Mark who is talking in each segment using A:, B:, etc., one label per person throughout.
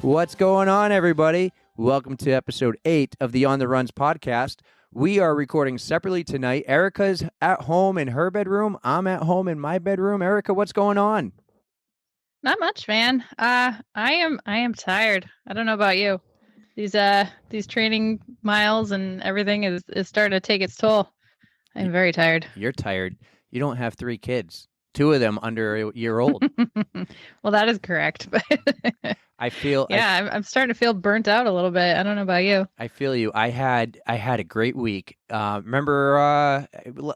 A: What's going on, everybody? Welcome to episode 8 of the On the Runs podcast. We are recording separately tonight. Erika's at home in her bedroom. I'm at home in my bedroom. Erika, what's going on?
B: Not much, man. I am tired. I don't know about you. These training miles and everything is starting to take its toll. I'm very tired.
A: You're tired. You don't have 3 kids. 2 of them under a year old.
B: Well, that is correct. I'm starting to feel burnt out a little bit. I don't know about you.
A: I feel you. I had a great week. Remember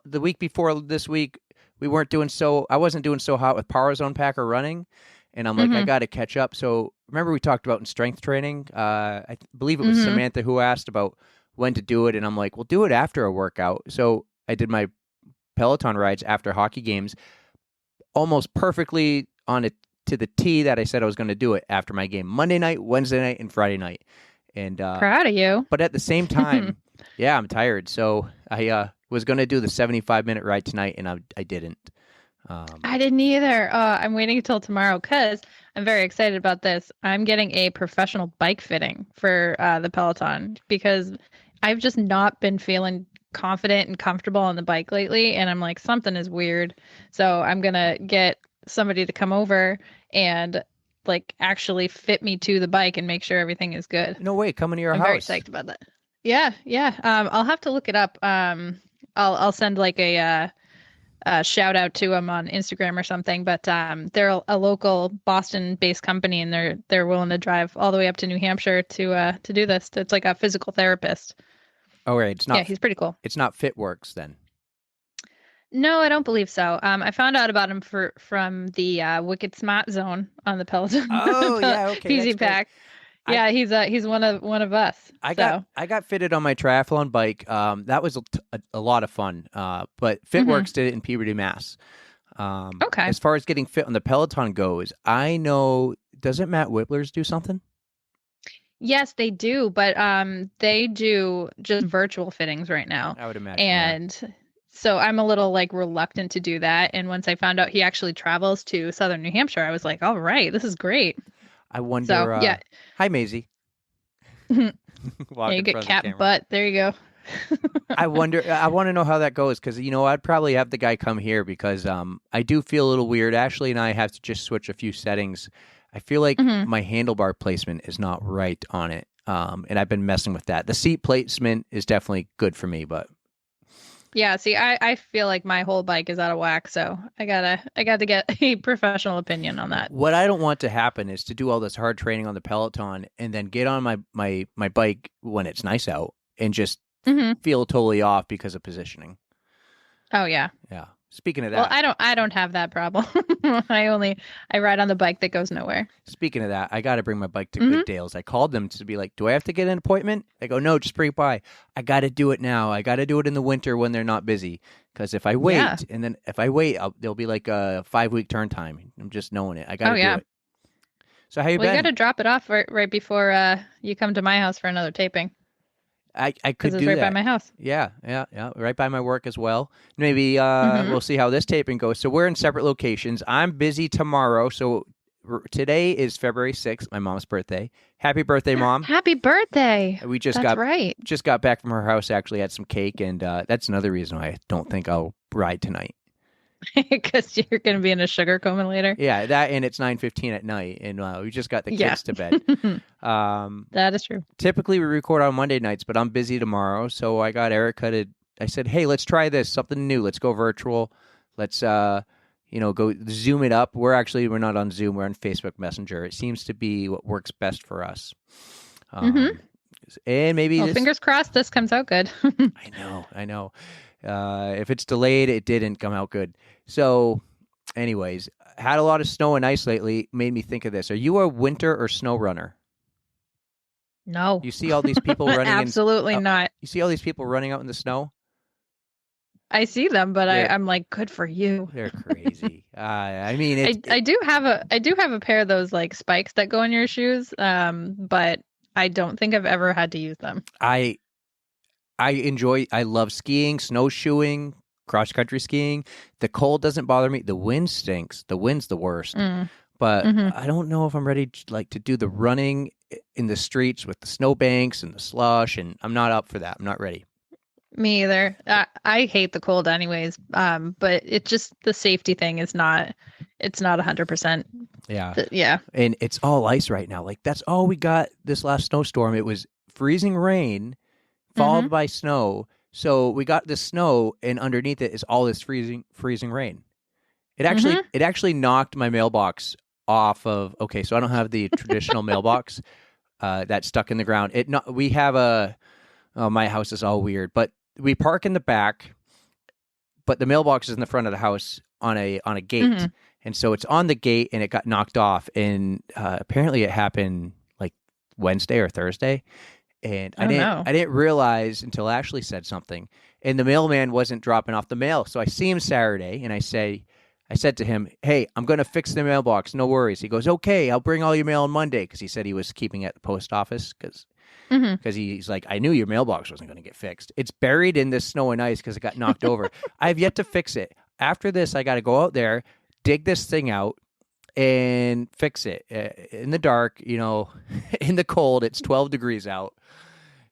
A: the week before this week, I wasn't doing so hot with Power Zone Packer running, and I'm like, I got to catch up. So remember we talked about in strength training. I believe it was Samantha who asked about when to do it, and I'm like, well, do it after a workout. So I did my Peloton rides after hockey games, almost perfectly on it to the T that I said I was going to do it after my game Monday night, Wednesday night, and Friday night. And
B: proud of you.
A: But at the same time, yeah, I'm tired. So I was going to do the 75-minute ride tonight, and I didn't.
B: I didn't either. I'm waiting until tomorrow because I'm very excited about this. I'm getting a professional bike fitting for the Peloton because I've just not been feeling confident and comfortable on the bike lately, and I'm like, something is weird. So I'm gonna get somebody to come over and like actually fit me to the bike and make sure everything is good.
A: No way, coming to your house.
B: I'm very psyched about that. Yeah. I'll have to look it up. I'll send like a shout out to them on Instagram or something. But they're a local Boston-based company, and they're willing to drive all the way up to New Hampshire to do this. It's like a physical therapist.
A: Oh, right. It's not.
B: Yeah, he's pretty cool.
A: It's not FitWorks then.
B: No, I don't believe so. I found out about him from the Wicked Smart Zone on the Peloton.
A: Oh, yeah, okay.
B: PZ Pack. Yeah, he's one of us.
A: I got fitted on my triathlon bike. That was a lot of fun. But FitWorks did it in Puberty, Mass.
B: Okay.
A: As far as getting fit on the Peloton goes, I know. Doesn't Matt Whippler's do something?
B: Yes, they do, but they do just virtual fittings right now.
A: I would imagine.
B: And so I'm a little like reluctant to do that. And once I found out he actually travels to southern New Hampshire, I was like, all right, this is great.
A: I wonder. So,
B: yeah.
A: Hi, Maisie.
B: Yeah, you get cat butt. There you go.
A: I want to know how that goes because, I'd probably have the guy come here because I do feel a little weird. Ashley and I have to just switch a few settings. I feel like my handlebar placement is not right on it, and I've been messing with that. The seat placement is definitely good for me, but
B: yeah. See, I feel like my whole bike is out of whack, so I got to get a professional opinion on that.
A: What I don't want to happen is to do all this hard training on the Peloton and then get on my bike when it's nice out and just feel totally off because of positioning.
B: Oh yeah.
A: Yeah. Speaking of that,
B: well, I don't have that problem. I ride on the bike that goes nowhere.
A: Speaking of that, I got to bring my bike to Good Dales. I called them to be like, do I have to get an appointment? They go, no, just bring it by. I got to do it now. I got to do it in the winter when they're not busy. Because if I wait, there'll be like a 5-week turn time. I'm just knowing it. I got to do it. So how you been?
B: You got to drop it off right before you come to my house for another taping.
A: I could do
B: it's right
A: that.
B: By my house.
A: Yeah, right by my work as well. Maybe we'll see how this taping goes. So we're in separate locations. I'm busy tomorrow. So today is February 6th, my mom's birthday. Happy birthday, Mom!
B: Happy birthday!
A: We just got back from her house. Actually, had some cake, and that's another reason why I don't think I'll ride tonight.
B: Because you're going to be in a sugar coma later.
A: Yeah, that, and it's 9:15 at night, and we just got the kids to bed.
B: That is true.
A: Typically, we record on Monday nights, but I'm busy tomorrow, so I got Erika I said, hey, let's try this, something new. Let's go virtual. Let's, go Zoom it up. We're not on Zoom. We're on Facebook Messenger. It seems to be what works best for us. And maybe
B: fingers crossed this comes out good.
A: I know. If it's delayed, it didn't come out good. So, anyways, had a lot of snow and ice lately. Made me think of this. Are you a winter or snow runner?
B: No.
A: You see all these people running.
B: Absolutely not.
A: You see all these people running out in the snow?
B: I see them, but I'm like, good for you.
A: They're crazy. I mean,
B: I do have a pair of those like spikes that go in your shoes, but I don't think I've ever had to use them.
A: I love skiing, snowshoeing, cross-country skiing. The cold doesn't bother me. The wind stinks. The wind's the worst. but
B: Hmm.
A: I don't know if I'm ready to do the running in the streets with the snowbanks and the slush, and I'm not up for that. I'm not ready.
B: Me either. I hate the cold anyways. But it just the safety thing is not. It's not 100%.
A: Yeah.
B: Yeah.
A: And it's all ice right now. Like that's all we got this last snowstorm. It was freezing rain
B: Hmm.
A: followed by snow. So we got the snow, and underneath it is all this freezing rain.
B: Hmm.
A: It actually knocked my mailbox off of. Okay, so I don't have the traditional mailbox that's stuck in the ground. We have a. Oh, my house is all weird, but we park in the back, but the mailbox is in the front of the house on a
B: Hmm.
A: gate, and so it's on the gate, and it got knocked off, and apparently it happened like Wednesday or Thursday, and
B: Oh no.
A: I didn't realize until Ashley said something, and the mailman wasn't dropping off the mail, so I see him Saturday, and I said to him, "Hey, I'm going to fix the mailbox. No worries." He goes, "Okay, I'll bring all your mail on Monday," because he said he was keeping it at the post office
B: Hmm.
A: because he's like, I knew your mailbox wasn't going to get fixed. It's buried in this snow and ice because it got knocked over. I have yet to fix it. After this, I got to go out there, dig this thing out, and fix it in the dark. In the cold. It's 12 degrees out,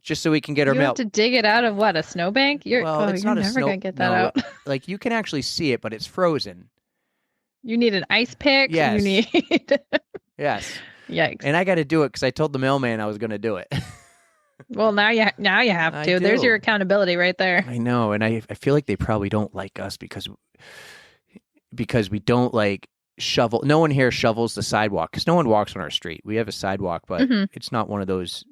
A: just so we can get our
B: You have
A: mail.
B: to dig it out of what, a snowbank?
A: Well, it's
B: You're
A: not a
B: never
A: snow.
B: gonna get that
A: No,
B: out.
A: like you can actually see it, but it's frozen.
B: You need an ice pick. You
A: Yes,
B: need
A: yes.
B: Yikes.
A: And I got to do it because I told the mailman I was going to do it.
B: Well, now you have
A: I
B: to. There's your
A: do.
B: accountability right there.
A: I know, and I feel like they probably don't like us because we don't like shovel. No one here shovels the sidewalk because no one walks on our street. We have a sidewalk, but
B: Hmm.
A: it's not one of those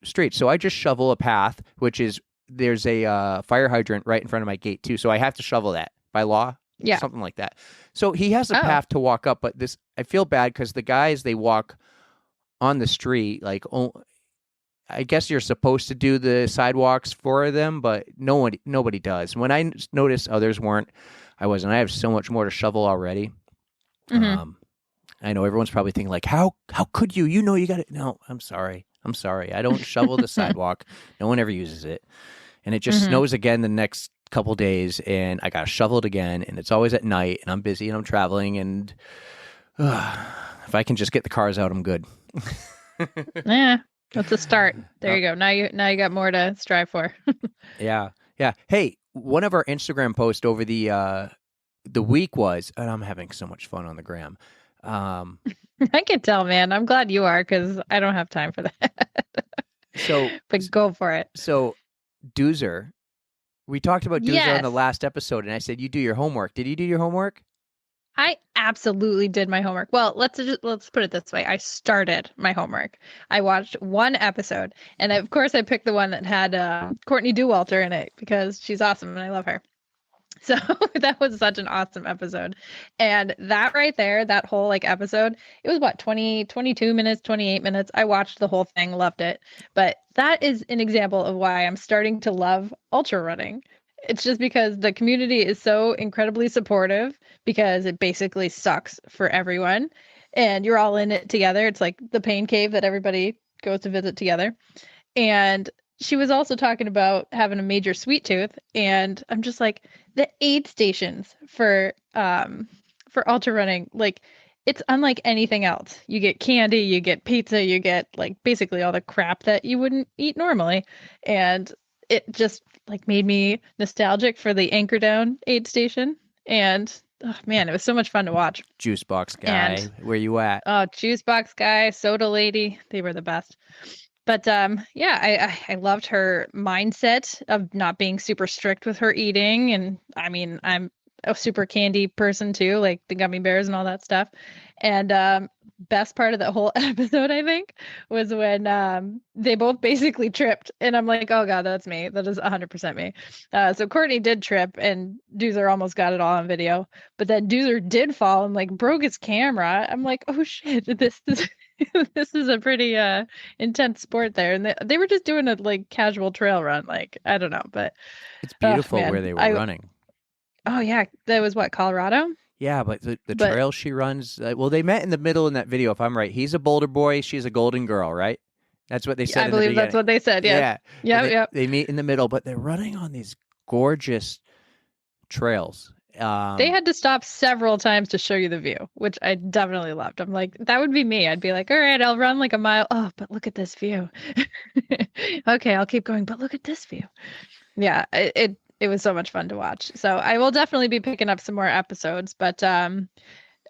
A: streets. So I just shovel a path, which is there's a fire hydrant right in front of my gate too. So I have to shovel that by law,
B: Yeah.
A: something like that. So he has a
B: Oh.
A: path to walk up, but this I feel bad because the guys they walk on the street like. I guess you're supposed to do the sidewalks for them, but nobody does. When I noticed others weren't, I wasn't. I have so much more to shovel already.
B: Hmm.
A: Um, I know everyone's probably thinking like, how could you? You know, you got it. No, I'm sorry. I'm sorry. I don't shovel the sidewalk. No one ever uses it, and it just
B: Hmm.
A: snows again the next couple days, and I got to shovel it again, and it's always at night, and I'm busy and I'm traveling, and if I can just get the cars out, I'm good.
B: Yeah. That's a start. There
A: Uh,
B: you go. Now you got more to strive for.
A: Yeah. Yeah. Hey, one of our Instagram posts over the week was, and I'm having so much fun on the gram. Um,
B: I can tell, man. I'm glad you are because I don't have time for that.
A: so
B: But go for it.
A: so Doozer, we talked about Doozer on
B: Yes.
A: the last episode, and I said you do your homework. Did you do your homework?
B: I absolutely did my homework. Well, let's put it this way. I started my homework. I watched one episode, and of course, I picked the one that had Courtney Dauwalter in it because she's awesome and I love her. So that was such an awesome episode. And that right there, that whole like episode, it was what, 20, 22 minutes, 28 minutes. I watched the whole thing, loved it. But that is an example of why I'm starting to love ultra running. It's just because the community is so incredibly supportive because it basically sucks for everyone. And you're all in it together. It's like the pain cave that everybody goes to visit together. And she was also talking about having a major sweet tooth, and I'm just like the aid stations for ultra running, like it's unlike anything else. You get candy, you get pizza, you get like basically all the crap that you wouldn't eat normally. And it just like made me nostalgic for the Anchor Down aid station. And oh man, it was so much fun to watch.
A: Juice box
B: And
A: guy, where you at?
B: oh, juice box guy, soda lady, they were the best. But yeah, I loved her mindset of not being super strict with her eating, and I mean, I'm a super candy person too, like the gummy bears and all that stuff. And best part of the whole episode, I think, was when they both basically tripped, and I'm like, oh god, that's me. That is 100% me. So Courtney did trip, and Doozer almost got it all on video, but then Doozer did fall and like broke his camera. I'm like, oh shit, this is this is a pretty intense sport there, and they were just doing a like casual trail run, like I don't know, but
A: It's
B: oh
A: beautiful where
B: man,
A: they were
B: I
A: running.
B: oh yeah, that was what, Colorado?
A: Yeah, but the
B: But
A: trail she runs, well, they met in the middle in that video, if I'm right. He's a Boulder boy, she's a Golden girl, right? That's what they
B: I
A: said in the
B: believe that's
A: beginning.
B: what they said. Yes.
A: Yeah, and
B: Yep. Yep.
A: they meet in the middle, but they're running on these gorgeous trails,
B: They
A: Um,
B: had to stop several times to show you the view, which I definitely loved. I'm like, that would be me. I'd be like, all right, I'll run like a mile. Oh, but look at this view. Okay, I'll keep going, but look at this view. Yeah, it was so much fun to watch. So I will definitely be picking up some more episodes. But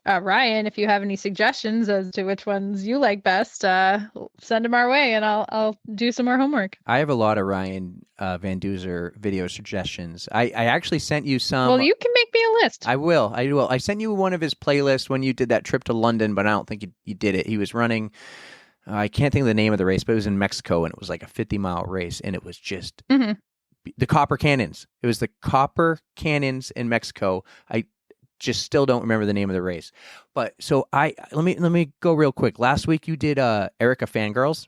B: Ryan, if you have any suggestions as to which ones you like best, send them our way, and I'll do some more homework.
A: I have a lot of Ryan Van Duzer video suggestions. I actually sent you
B: Well,
A: some.
B: you can make me a list.
A: I will. I will. I sent you one of his playlists when you did that trip to London, but I don't think you did it. He was running. I can't think of the name of the race, but it was in Mexico, and it was like a 50-mile race, and it was just
B: Hmm.
A: the Copper Cannons. It was the Copper Cannons in Mexico. I just still don't remember the name of the race. But so let me go real quick. Last week you did Erika Fangirls.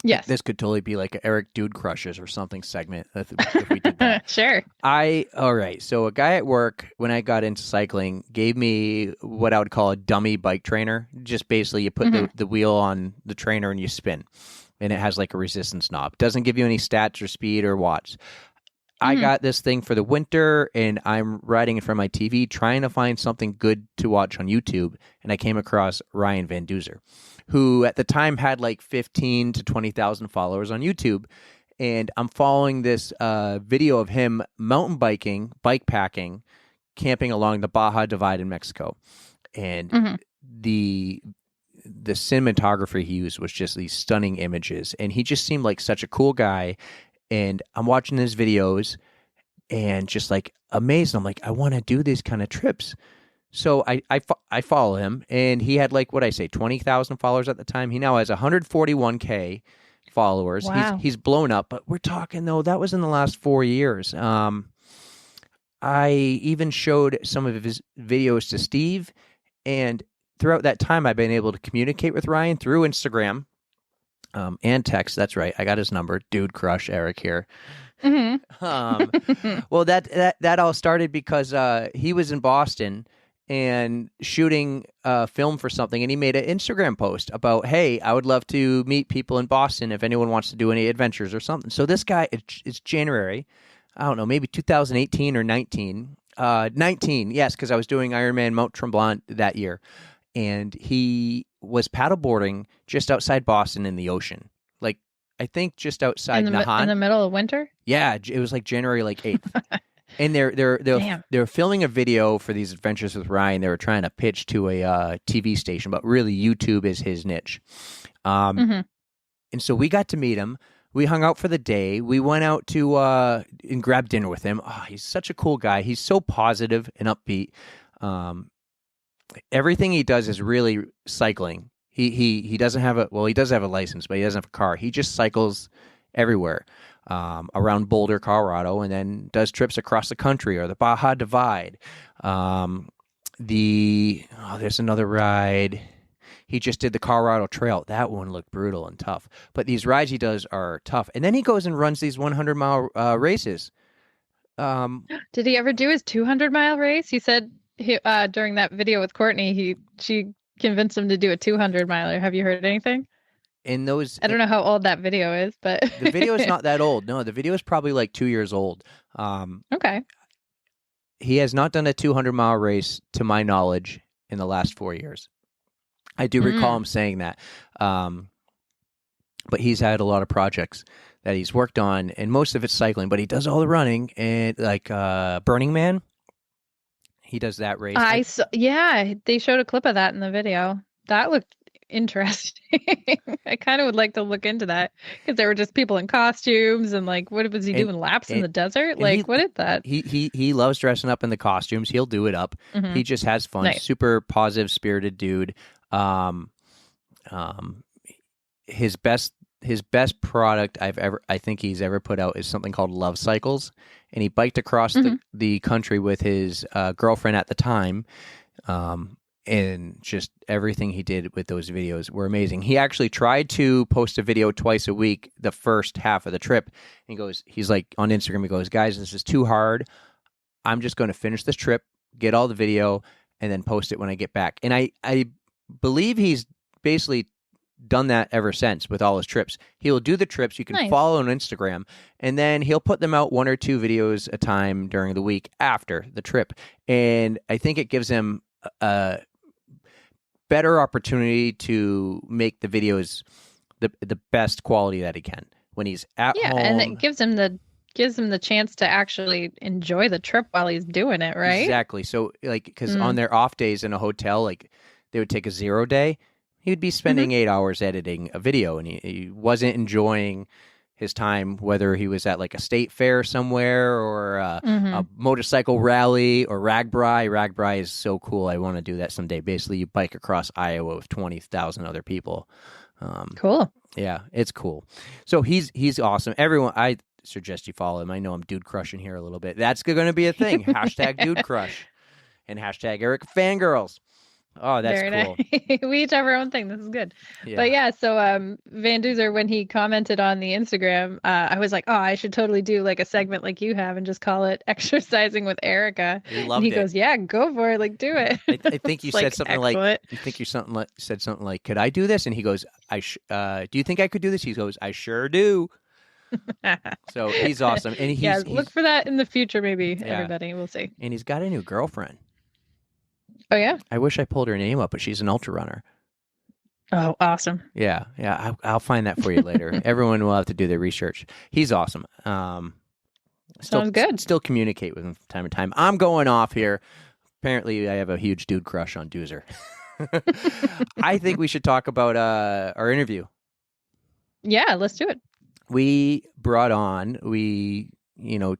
B: Yes.
A: This could totally be like an Eric Dude Crushes or something segment if we did that.
B: Sure.
A: All right. So a guy at work, when I got into cycling, gave me what I would call a dummy bike trainer. Just basically you put the wheel on the trainer and you spin. And it has like a resistance knob. Doesn't give you any stats or speed or watts. I got this thing for the winter and I'm riding it from my TV trying to find something good to watch on YouTube. And I came across Ryan Van Duzer, who at the time had like 15 to 20,000 followers on YouTube. And I'm following this video of him mountain biking, bike packing, camping along the Baja Divide in Mexico. And the cinematography he used was just these stunning images. And he just seemed like such a cool guy. And I'm watching his videos and just like amazed. I'm like, I want to do these kind of trips. So I follow him, and he had like what I say 20,000 followers at the time. He now has 141K followers.
B: Wow.
A: He's blown up, but we're talking though that was in the last 4 years. I even showed some of his videos to Steve, and throughout that time, I've been able to communicate with Ryan through Instagram. And text. That's right. I got his number. Dude crush Eric here. Well, that all started because he was in Boston and shooting film for something, and he made an Instagram post about, hey, I would love to meet people in Boston if anyone wants to do any adventures or something. So this guy, it's January, I don't know, maybe 2018 or 19. 19, yes, because I was doing Ironman Mount Tremblant that year. And he was paddleboarding just outside Boston in the ocean. Like, I think just outside Nahan.
B: In the middle of winter?
A: Yeah, it was like January 8th. And
B: Damn.
A: they're filming a video for these adventures with Ryan. They were trying to pitch to a TV station, but really YouTube is his niche. And so we got to meet him. We hung out for the day. We went out to and grabbed dinner with him. Oh, he's such a cool guy. He's so positive and upbeat. Everything he does is really cycling. He doesn't have he does have a license, but he doesn't have a car. He just cycles everywhere around Boulder, Colorado, and then does trips across the country or the Baja Divide. There's another ride. He just did the Colorado Trail. That one looked brutal and tough. But these rides he does are tough. And then he goes and runs these 100-mile races.
B: Did he ever do his 200-mile race? He said during that video with Courtney, she convinced him to do a 200-miler. Have you heard anything?
A: In those,
B: I don't know how old that video is, but
A: the video is not that old. No, the video is probably like 2 years old.
B: Okay.
A: He has not done a 200-mile race, to my knowledge, in the last 4 years. I do recall him saying that. But he's had a lot of projects that he's worked on, and most of it's cycling, but he does all the running. And like Burning Man, he does that race.
B: Yeah, they showed a clip of that in the video. That looked interesting. I kind of would like to look into that because there were just people in costumes and like, what was he doing laps in the desert? Like, what is that?
A: He loves dressing up in the costumes. He'll do it up. He just has fun.
B: Nice.
A: Super positive, spirited dude. His best product I think he's ever put out is something called Love Cycles, and he biked across the country with his girlfriend at the time. And just everything he did with those videos were amazing. He actually tried to post a video twice a week the first half of the trip. And he's like on Instagram, he goes, guys, this is too hard. I'm just going to finish this trip, get all the video, and then post it when I get back. And I believe he's basically done that ever since with all his trips. He'll do the trips. You can
B: Nice.
A: follow on Instagram, and then he'll put them out 1 or 2 videos a time during the week after the trip. And I think it gives him a better opportunity to make the videos the best quality that he can when he's at
B: Yeah, and
A: home.
B: it gives him the chance to actually enjoy the trip while he's doing it, right?
A: Exactly. So like, because on
B: Mm.
A: their off days in a hotel, like they would take a 0 day, he would be
B: Hmm.
A: spending 8 hours editing a video, and he wasn't enjoying his time, whether he was at like a state fair somewhere or a
B: Hmm.
A: motorcycle rally or Ragbri. Ragbri is so cool. I want to do that someday. Basically, you bike across Iowa with 20,000 other people. Um,
B: Cool.
A: yeah, it's cool. So he's awesome. Everyone, I suggest you follow him. I know I'm dude crushing here a little bit. That's going to be a thing. Hashtag dude crush and hashtag Erika fangirls. Oh, that's
B: Very nice.
A: cool.
B: We each have our own thing. This is good. But
A: Yeah.
B: yeah, so Van Duzer, when he commented on the Instagram, I was like, oh, I should totally do like a segment like you have and just call it Exercising with Erica.
A: He
B: And he
A: loved it.
B: goes, yeah, go for it. Like, do it.
A: I think you
B: It's
A: said
B: like,
A: something like,
B: excellent.
A: said something like, could I do this? And he goes, do you think I could do this? He goes, I sure do. So he's awesome. And
B: Yeah,
A: he's,
B: look for that in the future, maybe,
A: yeah.
B: everybody. We'll see.
A: And he's got a new girlfriend.
B: Oh, yeah.
A: I wish I pulled her name up, but she's an ultra runner.
B: Oh, awesome.
A: Yeah, I'll find that for you later. Everyone will have to do their research. He's awesome.
B: Sounds good.
A: Still communicate with him from time to time. I'm going off here. Apparently, I have a huge dude crush on Doozer. I think we should talk about our interview.
B: Yeah, let's do it.
A: We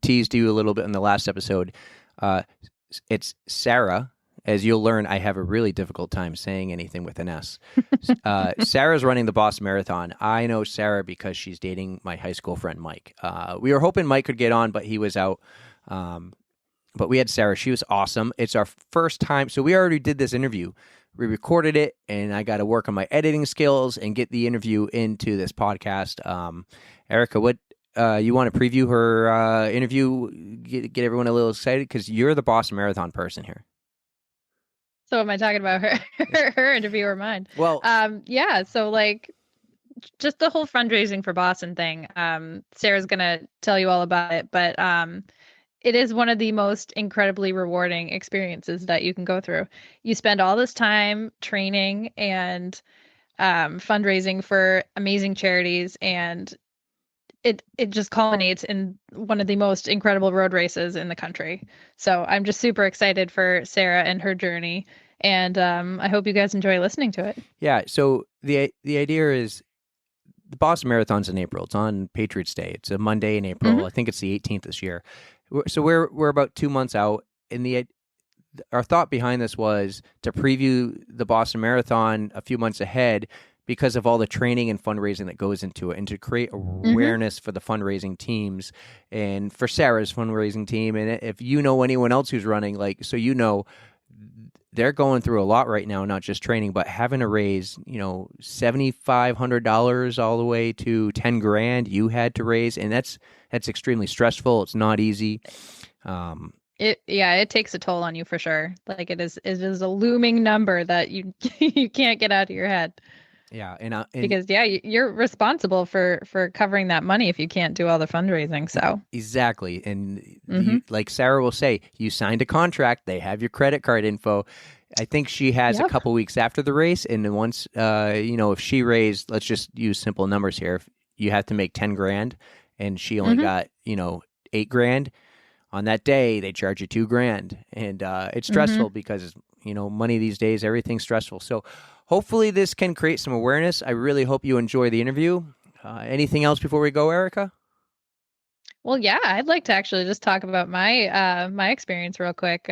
A: teased you a little bit in the last episode. It's Sarah. As you'll learn, I have a really difficult time saying anything with an S. Sarah's running the Boston Marathon. I know Sarah because she's dating my high school friend, Mike. We were hoping Mike could get on, but he was out. But we had Sarah. She was awesome. It's our first time. So we already did this interview. We recorded it, and I got to work on my editing skills and get the interview into this podcast. Erika, what you want to preview her interview? Get everyone a little excited because you're the Boston Marathon person here.
B: So am I talking about her interview or mine?
A: Well,
B: Yeah, so like just the whole fundraising for Boston thing. Sarah's gonna tell you all about it, but it is one of the most incredibly rewarding experiences that you can go through. You spend all this time training and fundraising for amazing charities, and it just culminates in one of the most incredible road races in the country. So I'm just super excited for Sarah and her journey, and I hope you guys enjoy listening to it.
A: yeah. So the idea is the Boston Marathon's in April. It's on Patriots Day. It's a Monday in April.
B: Mhm.
A: I think it's the 18th this year. So we're about 2 months out, and our thought behind this was to preview the Boston Marathon a few months ahead because of all the training and fundraising that goes into it, and to create awareness for the fundraising teams and for Sarah's fundraising team. And if you know anyone else who's running, like, so they're going through a lot right now, not just training, but having to raise, $7,500 all the way to 10 grand you had to raise. And that's extremely stressful. It's not easy.
B: It takes a toll on you for sure. Like it is a looming number that you you can't get out of your head.
A: Yeah.
B: Because you're responsible for covering that money if you can't do all the fundraising. So
A: exactly. And
B: Mhm.
A: like Sarah will say, you signed a contract. They have your credit card info. I think she has a
B: Yep.
A: couple weeks after the race. And then once, if she raised, let's just use simple numbers here. If you have to make 10 grand and she only
B: Mhm.
A: got, 8 grand on that day, they charge you 2 grand. And it's stressful because, money these days, everything's stressful. So hopefully this can create some awareness. I really hope you enjoy the interview. Anything else before we go, Erika?
B: Well, yeah, I'd like to actually just talk about my experience real quick.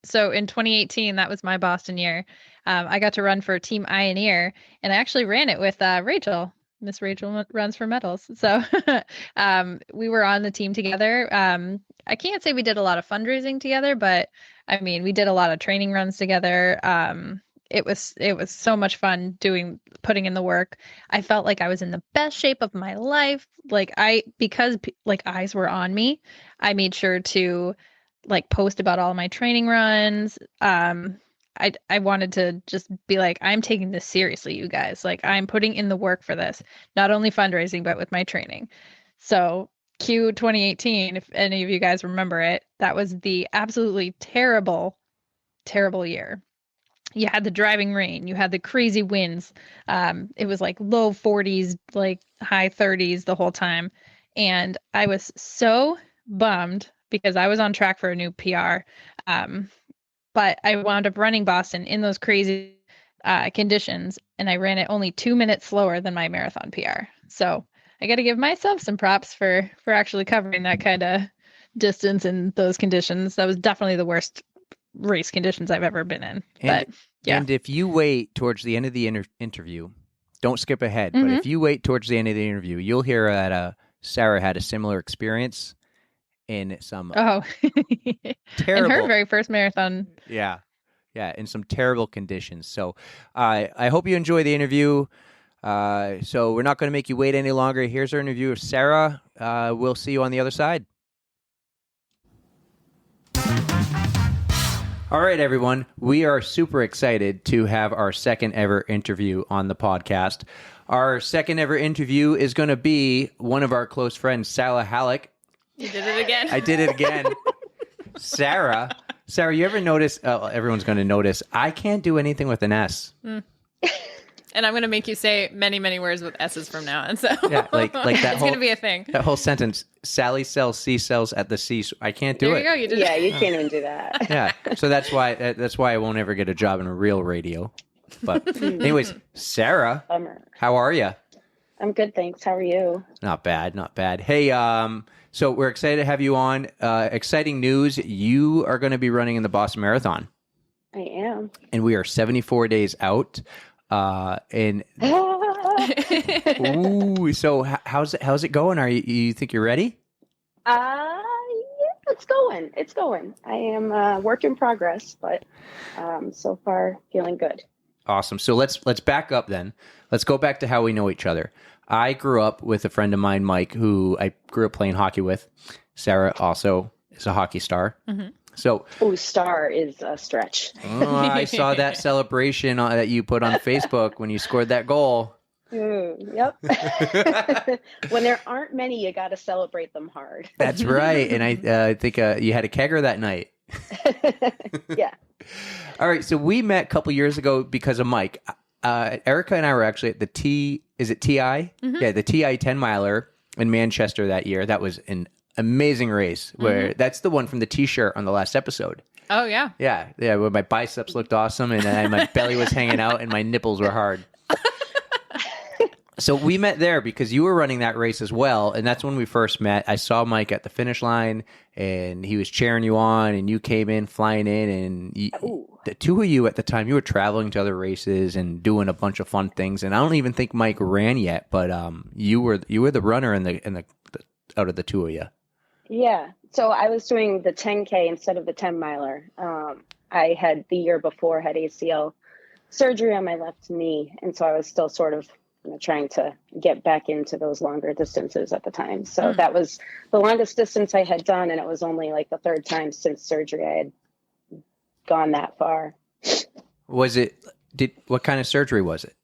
B: So in 2018, that was my Boston year. I got to run for Team Ioneer, and I actually ran it with Rachel. Miss Rachel runs for medals. So we were on the team together. I can't say we did a lot of fundraising together, but I mean, we did a lot of training runs together. It was so much fun putting in the work. I felt like I was in the best shape of my life. Because eyes were on me, I made sure to like post about all my training runs. I wanted to just be like, I'm taking this seriously, you guys. Like, I'm putting in the work for this, not only fundraising, but with my training. So Q 2018, if any of you guys remember it, that was the absolutely terrible, terrible year. You had the driving rain, you had the crazy winds. It was like low 40s, like high 30s the whole time. And I was so bummed because I was on track for a new PR. Um, but I wound up running Boston in those crazy conditions, and I ran it only 2 minutes slower than my marathon PR. So I got to give myself some props for actually covering that kind of distance in those conditions. That was definitely the worst race conditions I've ever been in. But yeah.
A: And if you wait towards the end of the interview, don't skip ahead. But if you wait towards the end of the interview, you'll hear that Sarah had a similar experience in some terrible,
B: in her very first marathon.
A: Yeah, in some terrible conditions. So I hope you enjoy the interview. So we're not going to make you wait any longer. Here's our interview with Sarah. We'll see you on the other side. All right, everyone. We are super excited to have our second ever interview on the podcast. Our second ever interview is going to be one of our close friends, Sarah Hallock.
C: You did it again.
A: I did it again. Sarah, you ever notice, everyone's going to notice, I can't do anything with an S.
C: And I'm going to make you say many, many words with S's from now on. So
A: yeah, like that
C: it's going to be a thing.
A: That whole sentence, Sally sells sea cells at the sea. I can't do
C: there
A: it.
C: You go. You did
D: yeah, you can't even do that.
A: Yeah. So that's why I won't ever get a job in a real radio. But anyways, Sarah,
D: Bummer.
A: How are you?
D: I'm good, thanks. How are you?
A: Not bad. Hey, so we're excited to have you on. Exciting news. You are going to be running in the Boston Marathon.
D: I am.
A: And we are 74 days out. Ooh, so how's it going? You think you're ready?
D: Yeah, it's going. I am work in progress, but so far feeling good.
A: Awesome. So let's back up then. Let's go back to how we know each other. I grew up with a friend of mine, Mike, who I grew up playing hockey with. Sarah also is a hockey star. Mm-hmm. So,
D: star is a stretch.
A: I saw that celebration that you put on Facebook when you scored that goal.
D: Yep. When there aren't many, you got to celebrate them hard.
A: That's right. And I think you had a kegger that night.
D: Yeah.
A: All right. So we met a couple years ago because of Mike. Erika and I were actually at the TI? Mm-hmm. Yeah, the TI 10 miler in Manchester that year. That was an amazing race where that's the one from the t-shirt on the last episode.
C: Oh, yeah.
A: Yeah, where my biceps looked awesome and my belly was hanging out and my nipples were hard. So we met there because you were running that race as well, and that's when we first met. I saw Mike at the finish line, and he was cheering you on, and you came in, flying in, and the two of you at the time, you were traveling to other races and doing a bunch of fun things. And I don't even think Mike ran yet, but you were the runner in the out of the two of you.
D: Yeah. So I was doing the 10K instead of the 10 miler. I had the year before had ACL surgery on my left knee, and so I was still sort of trying to get back into those longer distances at the time. So that was the longest distance I had done, and it was only like the third time since surgery I had gone that far.
A: What kind of surgery was it?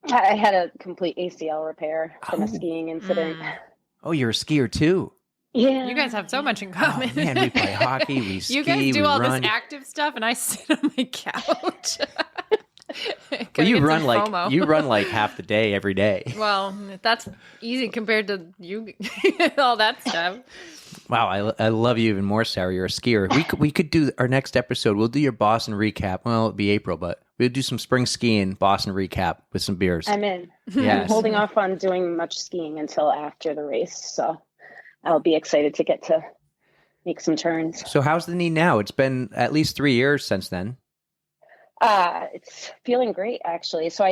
D: I had a complete ACL repair from a skiing incident.
A: Oh, you're a skier too.
D: Yeah.
C: You guys have so much in common.
A: Oh, man, we play hockey, we ski,
C: you guys do all
A: run.
C: this active stuff, and I sit on my couch.
A: Well, you run like half the day every day.
C: Well, that's easy compared to you, all that stuff.
A: Wow, I love you even more, Sarah. You're a skier. We could do our next episode. We'll do your Boston recap. Well, it'll be April, but we'll do some spring skiing, Boston recap with some beers.
D: I'm in.
A: Yes.
D: I'm holding off on doing much skiing until after the race, so I'll be excited to get to make some turns.
A: So how's the knee now? It's been at least 3 years since then.
D: It's feeling great, actually. So I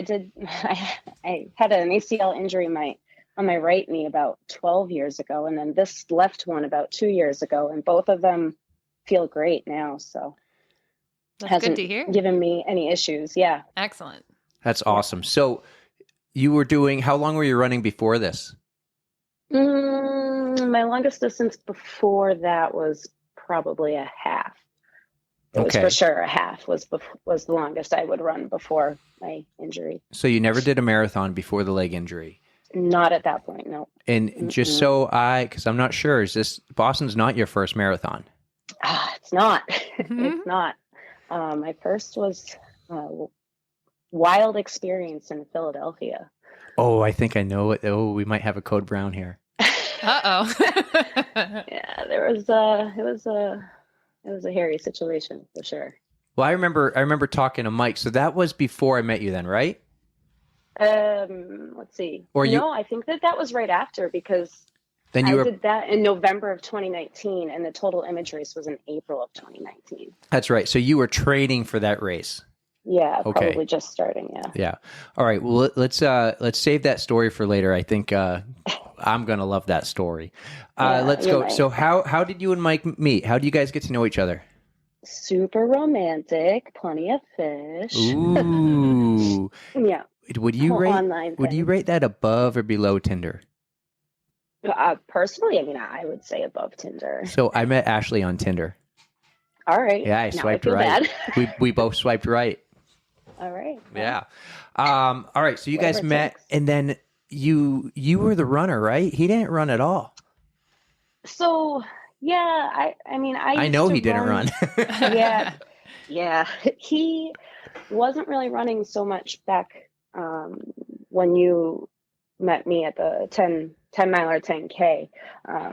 D: had an ACL injury on my right knee about 12 years ago, and then this left one about 2 years ago, and both of them feel great now. So
C: that's good to hear.
D: Given me any issues. Yeah.
C: Excellent.
A: That's awesome. So you were how long were you running before this?
D: My longest distance before that was probably a half. it was for sure a half was the longest I would run before my injury.
A: So you never did a marathon before the leg injury?
D: Not at that point, no.
A: And just because I'm not sure, Boston's not your first marathon?
D: It's not. It's not. My first was Wild Experience in Philadelphia.
A: Oh, I think I know it. Oh, we might have a code brown here.
C: Uh-oh.
D: Yeah, it was a hairy situation for sure.
A: Well, I remember talking to Mike. So that was before I met you then, right?
D: Let's see. No, I think that was right after, because
A: then I
D: did that in November of 2019, and the Total Image race was in April of 2019.
A: That's right. So you were training for that race.
D: Yeah, probably just starting. Yeah.
A: Yeah. All right. Well, let's save that story for later. I think I'm gonna love that story. Let's go.
D: Right.
A: So how did you and Mike meet? How do you guys get to know each other?
D: Super romantic, plenty of fish.
A: Ooh.
D: Yeah.
A: Would you rate that above or below Tinder?
D: Personally, I mean, I would say above Tinder.
A: So I met Ashley on Tinder.
D: All right.
A: Yeah, I swiped right. We both swiped right.
D: All right.
A: Yeah. All right. So you guys met, and then you were the runner, right? He didn't run at all.
D: So yeah, I
A: know he didn't run.
D: Yeah. He wasn't really running so much back when you met me at the 10 miler 10K.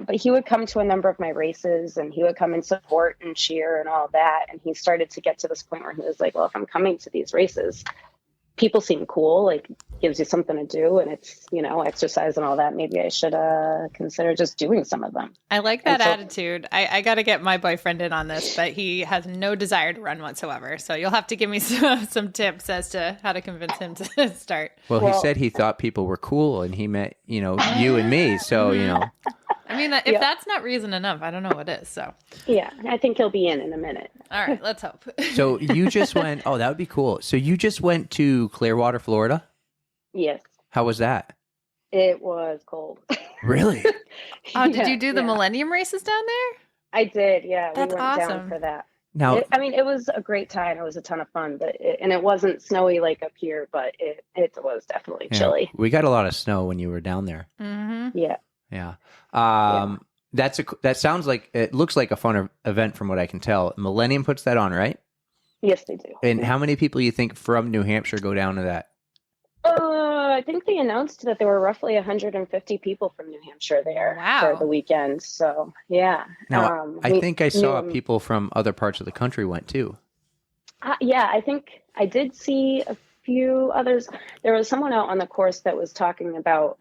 D: But he would come to a number of my races, and he would come and support and cheer and all that. And he started to get to this point where he was like, well, if I'm coming to these races, people seem cool, like gives you something to do, and it's, exercise and all that. Maybe I should consider just doing some of them.
C: I like that attitude. I got to get my boyfriend in on this, but he has no desire to run whatsoever. So you'll have to give me some tips as to how to convince him to start.
A: Well, he said he thought people were cool, and he met, you and me. So,
C: I mean, if that's not reason enough, I don't know what is. So
D: yeah, I think he'll be in a minute.
C: All right, let's hope.
A: So you just went, oh, that would be cool. So you just went to Clearwater, Florida?
D: Yes.
A: How was that?
D: It was cold.
A: Really?
C: Did you do the Millennium races down there?
D: I did, yeah.
C: That's
D: we went
C: awesome.
D: down for that.
A: Now,
D: it was a great time. It was a ton of fun, and it wasn't snowy like up here, but it was definitely chilly.
A: We got a lot of snow when you were down there.
C: Mm-hmm.
D: Yeah.
A: Yeah. That sounds like, it looks like a fun event from what I can tell. Millennium puts that on, right?
D: Yes, they do.
A: And how many people you think from New Hampshire go down to that?
D: I think they announced that there were roughly 150 people from New Hampshire there for the weekend. So, yeah.
A: Now, I think I saw people from other parts of the country went too.
D: Yeah, I think I did see a few others. There was someone out on the course that was talking about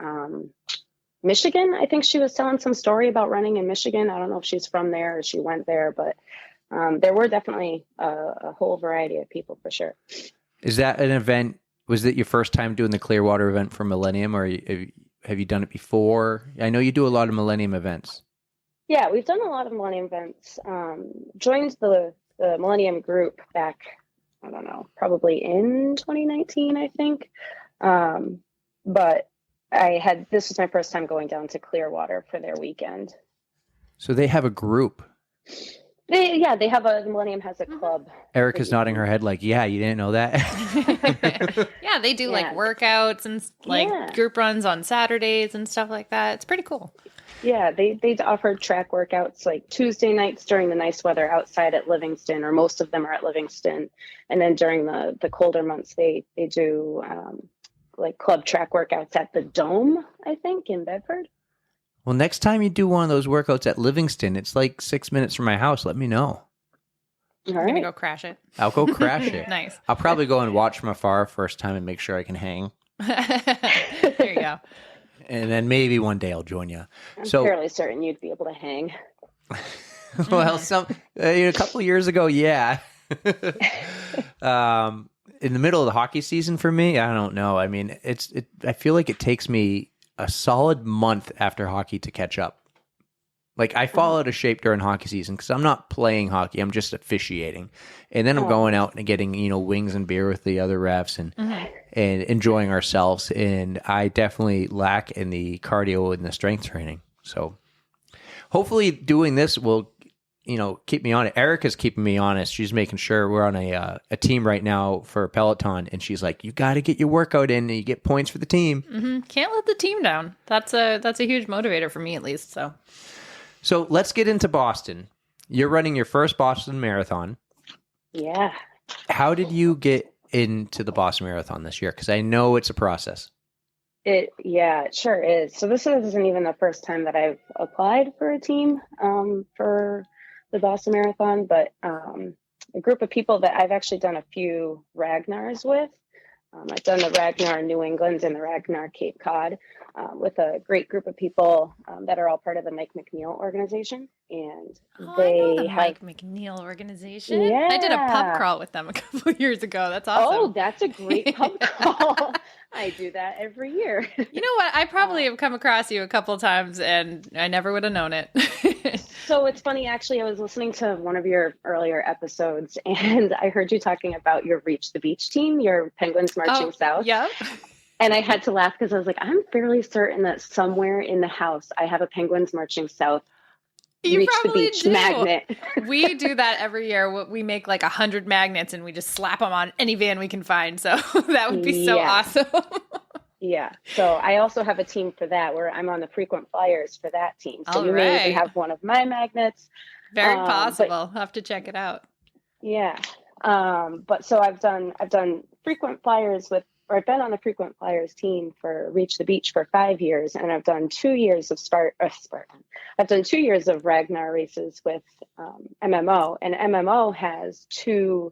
D: Michigan. I think she was telling some story about running in Michigan. I don't know if she's from there or she went there, but there were definitely a whole variety of people for sure.
A: Is that an event? Was it your first time doing the Clearwater event for Millennium, or have you done it before? I know you do a lot of Millennium events.
D: Yeah, we've done a lot of Millennium events. Joined the Millennium group back, I don't know, probably in 2019, I think. But this was my first time going down to Clearwater for their weekend.
A: So they have a group.
D: They have the Millennium has a club.
A: Erika's nodding her head like, yeah, you didn't know that?
C: Yeah, they do like workouts and like group runs on Saturdays and stuff like that. It's pretty cool.
D: Yeah, they offer track workouts like Tuesday nights during the nice weather outside at Livingston, or most of them are at Livingston. And then during the colder months, they do like club track workouts at the Dome, I think, in Bedford.
A: Well, next time you do one of those workouts at Livingston, it's like 6 minutes from my house. Let me know.
D: All
C: right. I'm going to go crash it.
A: I'll go crash it.
C: Nice.
A: I'll probably go and watch from afar first time and make sure I can hang.
C: There you go.
A: And then maybe one day I'll join you.
D: I'm fairly certain you'd be able to hang.
A: Well, a couple of years ago, yeah. In the middle of the hockey season for me, I don't know. I mean, I feel like it takes me a solid month after hockey to catch up. Like, I fall out of shape during hockey season because I'm not playing hockey. I'm just officiating. And then I'm going out and getting, wings and beer with the other refs and enjoying ourselves. And I definitely lack in the cardio and the strength training. So hopefully doing this will, keep me on it. Erika's keeping me honest. She's making sure we're on a team right now for Peloton, and she's like, "You got to get your workout in, and you get points for the team."
C: Mm-hmm. Can't let the team down. That's a huge motivator for me, at least.
A: So let's get into Boston. You're running your first Boston Marathon.
D: Yeah.
A: How did you get into the Boston Marathon this year? Because I know it's a process.
D: It sure is. So this isn't even the first time that I've applied for a team for the Boston Marathon, but a group of people that I've actually done a few Ragnars with. I've done the Ragnar New England and the Ragnar Cape Cod with a great group of people that are all part of the Mike McNeil organization. And
C: I know the Mike McNeil organization.
D: Yeah.
C: I did a pub crawl with them a couple of years ago. That's awesome.
D: Oh, that's a great pub crawl. I do that every year.
C: You know what? I probably have come across you a couple of times and I never would have known it.
D: So it's funny, actually, I was listening to one of your earlier episodes and I heard you talking about your Reach the Beach team, your Penguins Marching South.
C: Yep.
D: And I had to laugh because I was like, I'm fairly certain that somewhere in the house I have a Penguins Marching South Reach the Beach magnet.
C: We do that every year. We make like 100 magnets and we just slap them on any van we can find. So that would be so awesome.
D: Yeah. So I also have a team for that where I'm on the frequent flyers for that team. So you may even have one of my magnets.
C: Very possible. I'll have to check it out.
D: Yeah. But so I've done frequent flyers I've been on the frequent flyers team for Reach the Beach for 5 years, and I've done 2 years of Spartan. I've done 2 years of Ragnar races with MMO, and MMO has 2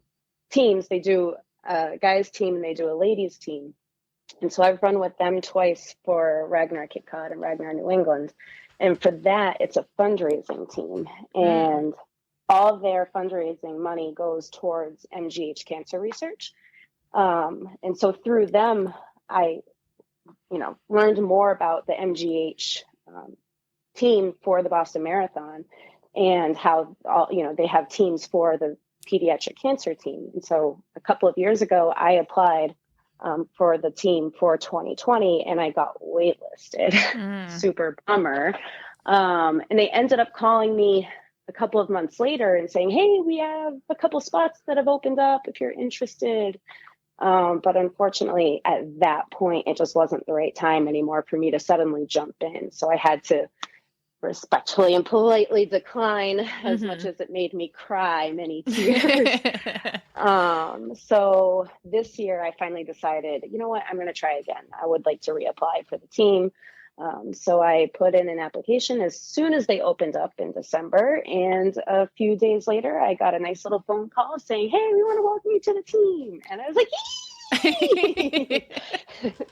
D: teams. They do a guys team and they do a ladies team. And so I've run with them twice for Ragnar Cape Cod and Ragnar New England. And for that, it's a fundraising team. And all their fundraising money goes towards MGH cancer research. And so through them, I, learned more about the MGH team for the Boston Marathon and how, they have teams for the pediatric cancer team. And so a couple of years ago, I applied for the team for 2020 and I got waitlisted. Super bummer. And they ended up calling me a couple of months later and saying, hey, we have a couple spots that have opened up if you're interested. But unfortunately, at that point, it just wasn't the right time anymore for me to suddenly jump in. So I had to respectfully and politely decline as much as it made me cry many tears. So this year I finally decided, you know what, I'm going to try again. I would like to reapply for the team. So I put in an application as soon as they opened up in December. And a few days later, I got a nice little phone call saying, hey, we want to welcome you to the team. And I was like,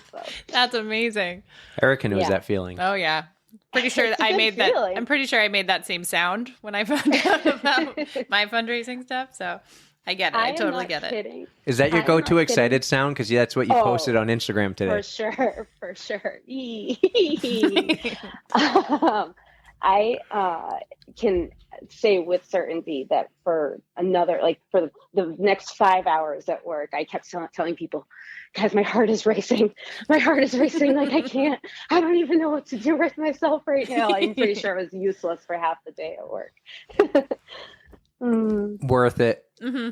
C: so. That's amazing.
A: Erika knows that feeling.
C: Oh, yeah. Pretty sure that I made feeling. That. I'm pretty sure I made that same sound when I found out about my fundraising stuff. So I get it. I totally get
D: kidding.
C: It.
A: Is that your go-to excited sound? Because that's what you posted on Instagram today.
D: For sure. I can say with certainty that for the next 5 hours at work, I kept telling people, guys, my heart is racing. Like I don't even know what to do with myself right now. I'm pretty sure it was useless for half the day at work.
A: Worth it.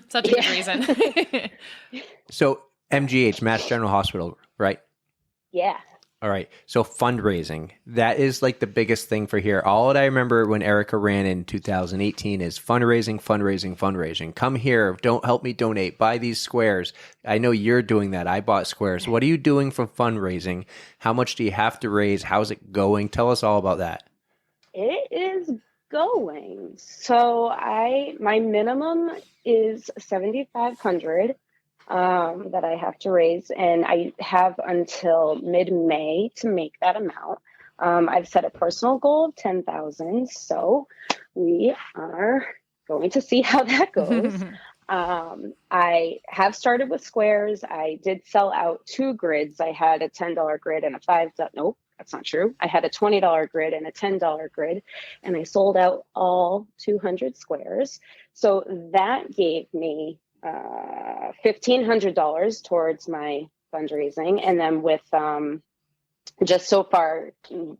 C: Such a good reason.
A: So MGH, Mass General Hospital, right?
D: Yeah.
A: All right. So fundraising, that is like the biggest thing for here. All that I remember when Erika ran in 2018 is fundraising. Come here. Don't help me donate. Buy these squares. I know you're doing that. I bought squares. What are you doing for fundraising? How much do you have to raise? How's it going? Tell us all about that.
D: It is going. So my minimum is $7,500. That I have to raise, and I have until mid-May to make that amount. I've set a personal goal of 10,000, so we are going to see how that goes. I have started with squares. I did sell out 2 grids. I had a $10 grid and a $5. Nope, that's not true. I had a $20 grid and a $10 grid, and I sold out all 200 squares. So that gave me $1,500 towards my fundraising. And then with just so far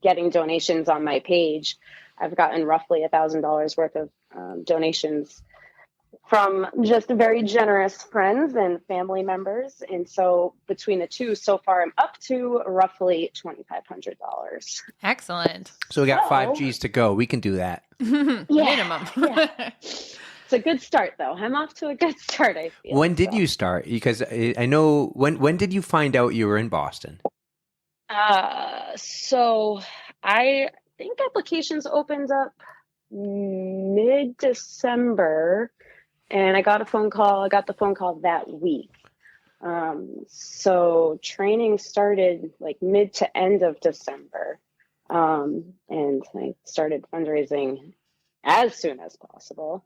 D: getting donations on my page, I've gotten roughly $1,000 worth of donations from just very generous friends and family members. And so between the two, so far I'm up to roughly $2,500.
C: Excellent.
A: So we got 5 G's to go. We can do that.
C: Minimum.
D: Yeah. It's a good start, though. I'm off to a good start, I feel.
A: When did you start? Because I know, when did you find out you were in Boston?
D: So I think applications opened up mid-December, and I got the phone call that week. So training started like mid to end of December. And I started fundraising as soon as possible.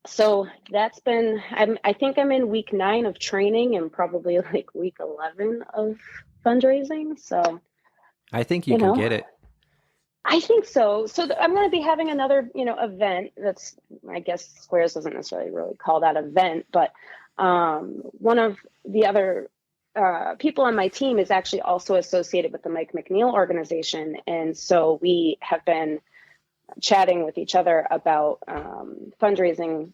D: So that's been, I think I'm in week 9 of training and probably like week 11 of fundraising. So
A: I think you can get it.
D: I think so. So I'm going to be having another, event that's, I guess Squares doesn't necessarily really call that event, but one of the other people on my team is actually also associated with the Mike McNeil organization. And so we have been chatting with each other about fundraising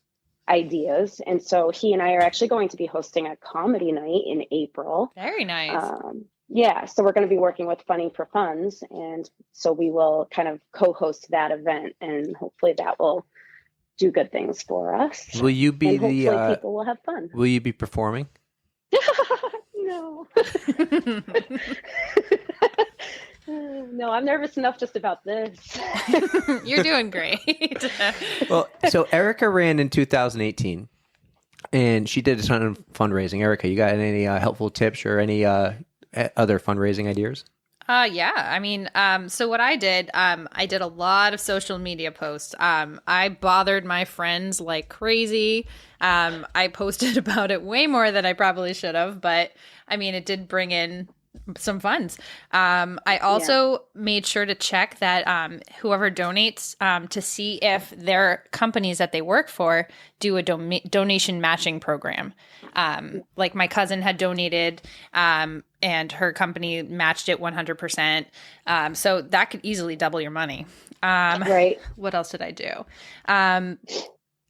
D: ideas. And so he and I are actually going to be hosting a comedy night in April.
C: Very nice.
D: Yeah, so we're going to be working with Funny for Funds, and so we will kind of co-host that event, and hopefully that will do good things for us.
A: Will you be
D: and hopefully people will have fun.
A: Will you be performing?
D: No. No, I'm nervous enough just about this.
C: You're doing great.
A: Well, so Erika ran in 2018, and she did a ton of fundraising. Erika, you got any helpful tips or any other fundraising ideas?
C: Yeah. I mean, so what I did a lot of social media posts. I bothered my friends like crazy. I posted about it way more than I probably should have, but I mean, it did bring in some funds. I also made sure to check that whoever donates to see if their companies that they work for do a donation matching program. Like my cousin had donated and her company matched it 100%. So that could easily double your money.
D: Right.
C: What else did I do?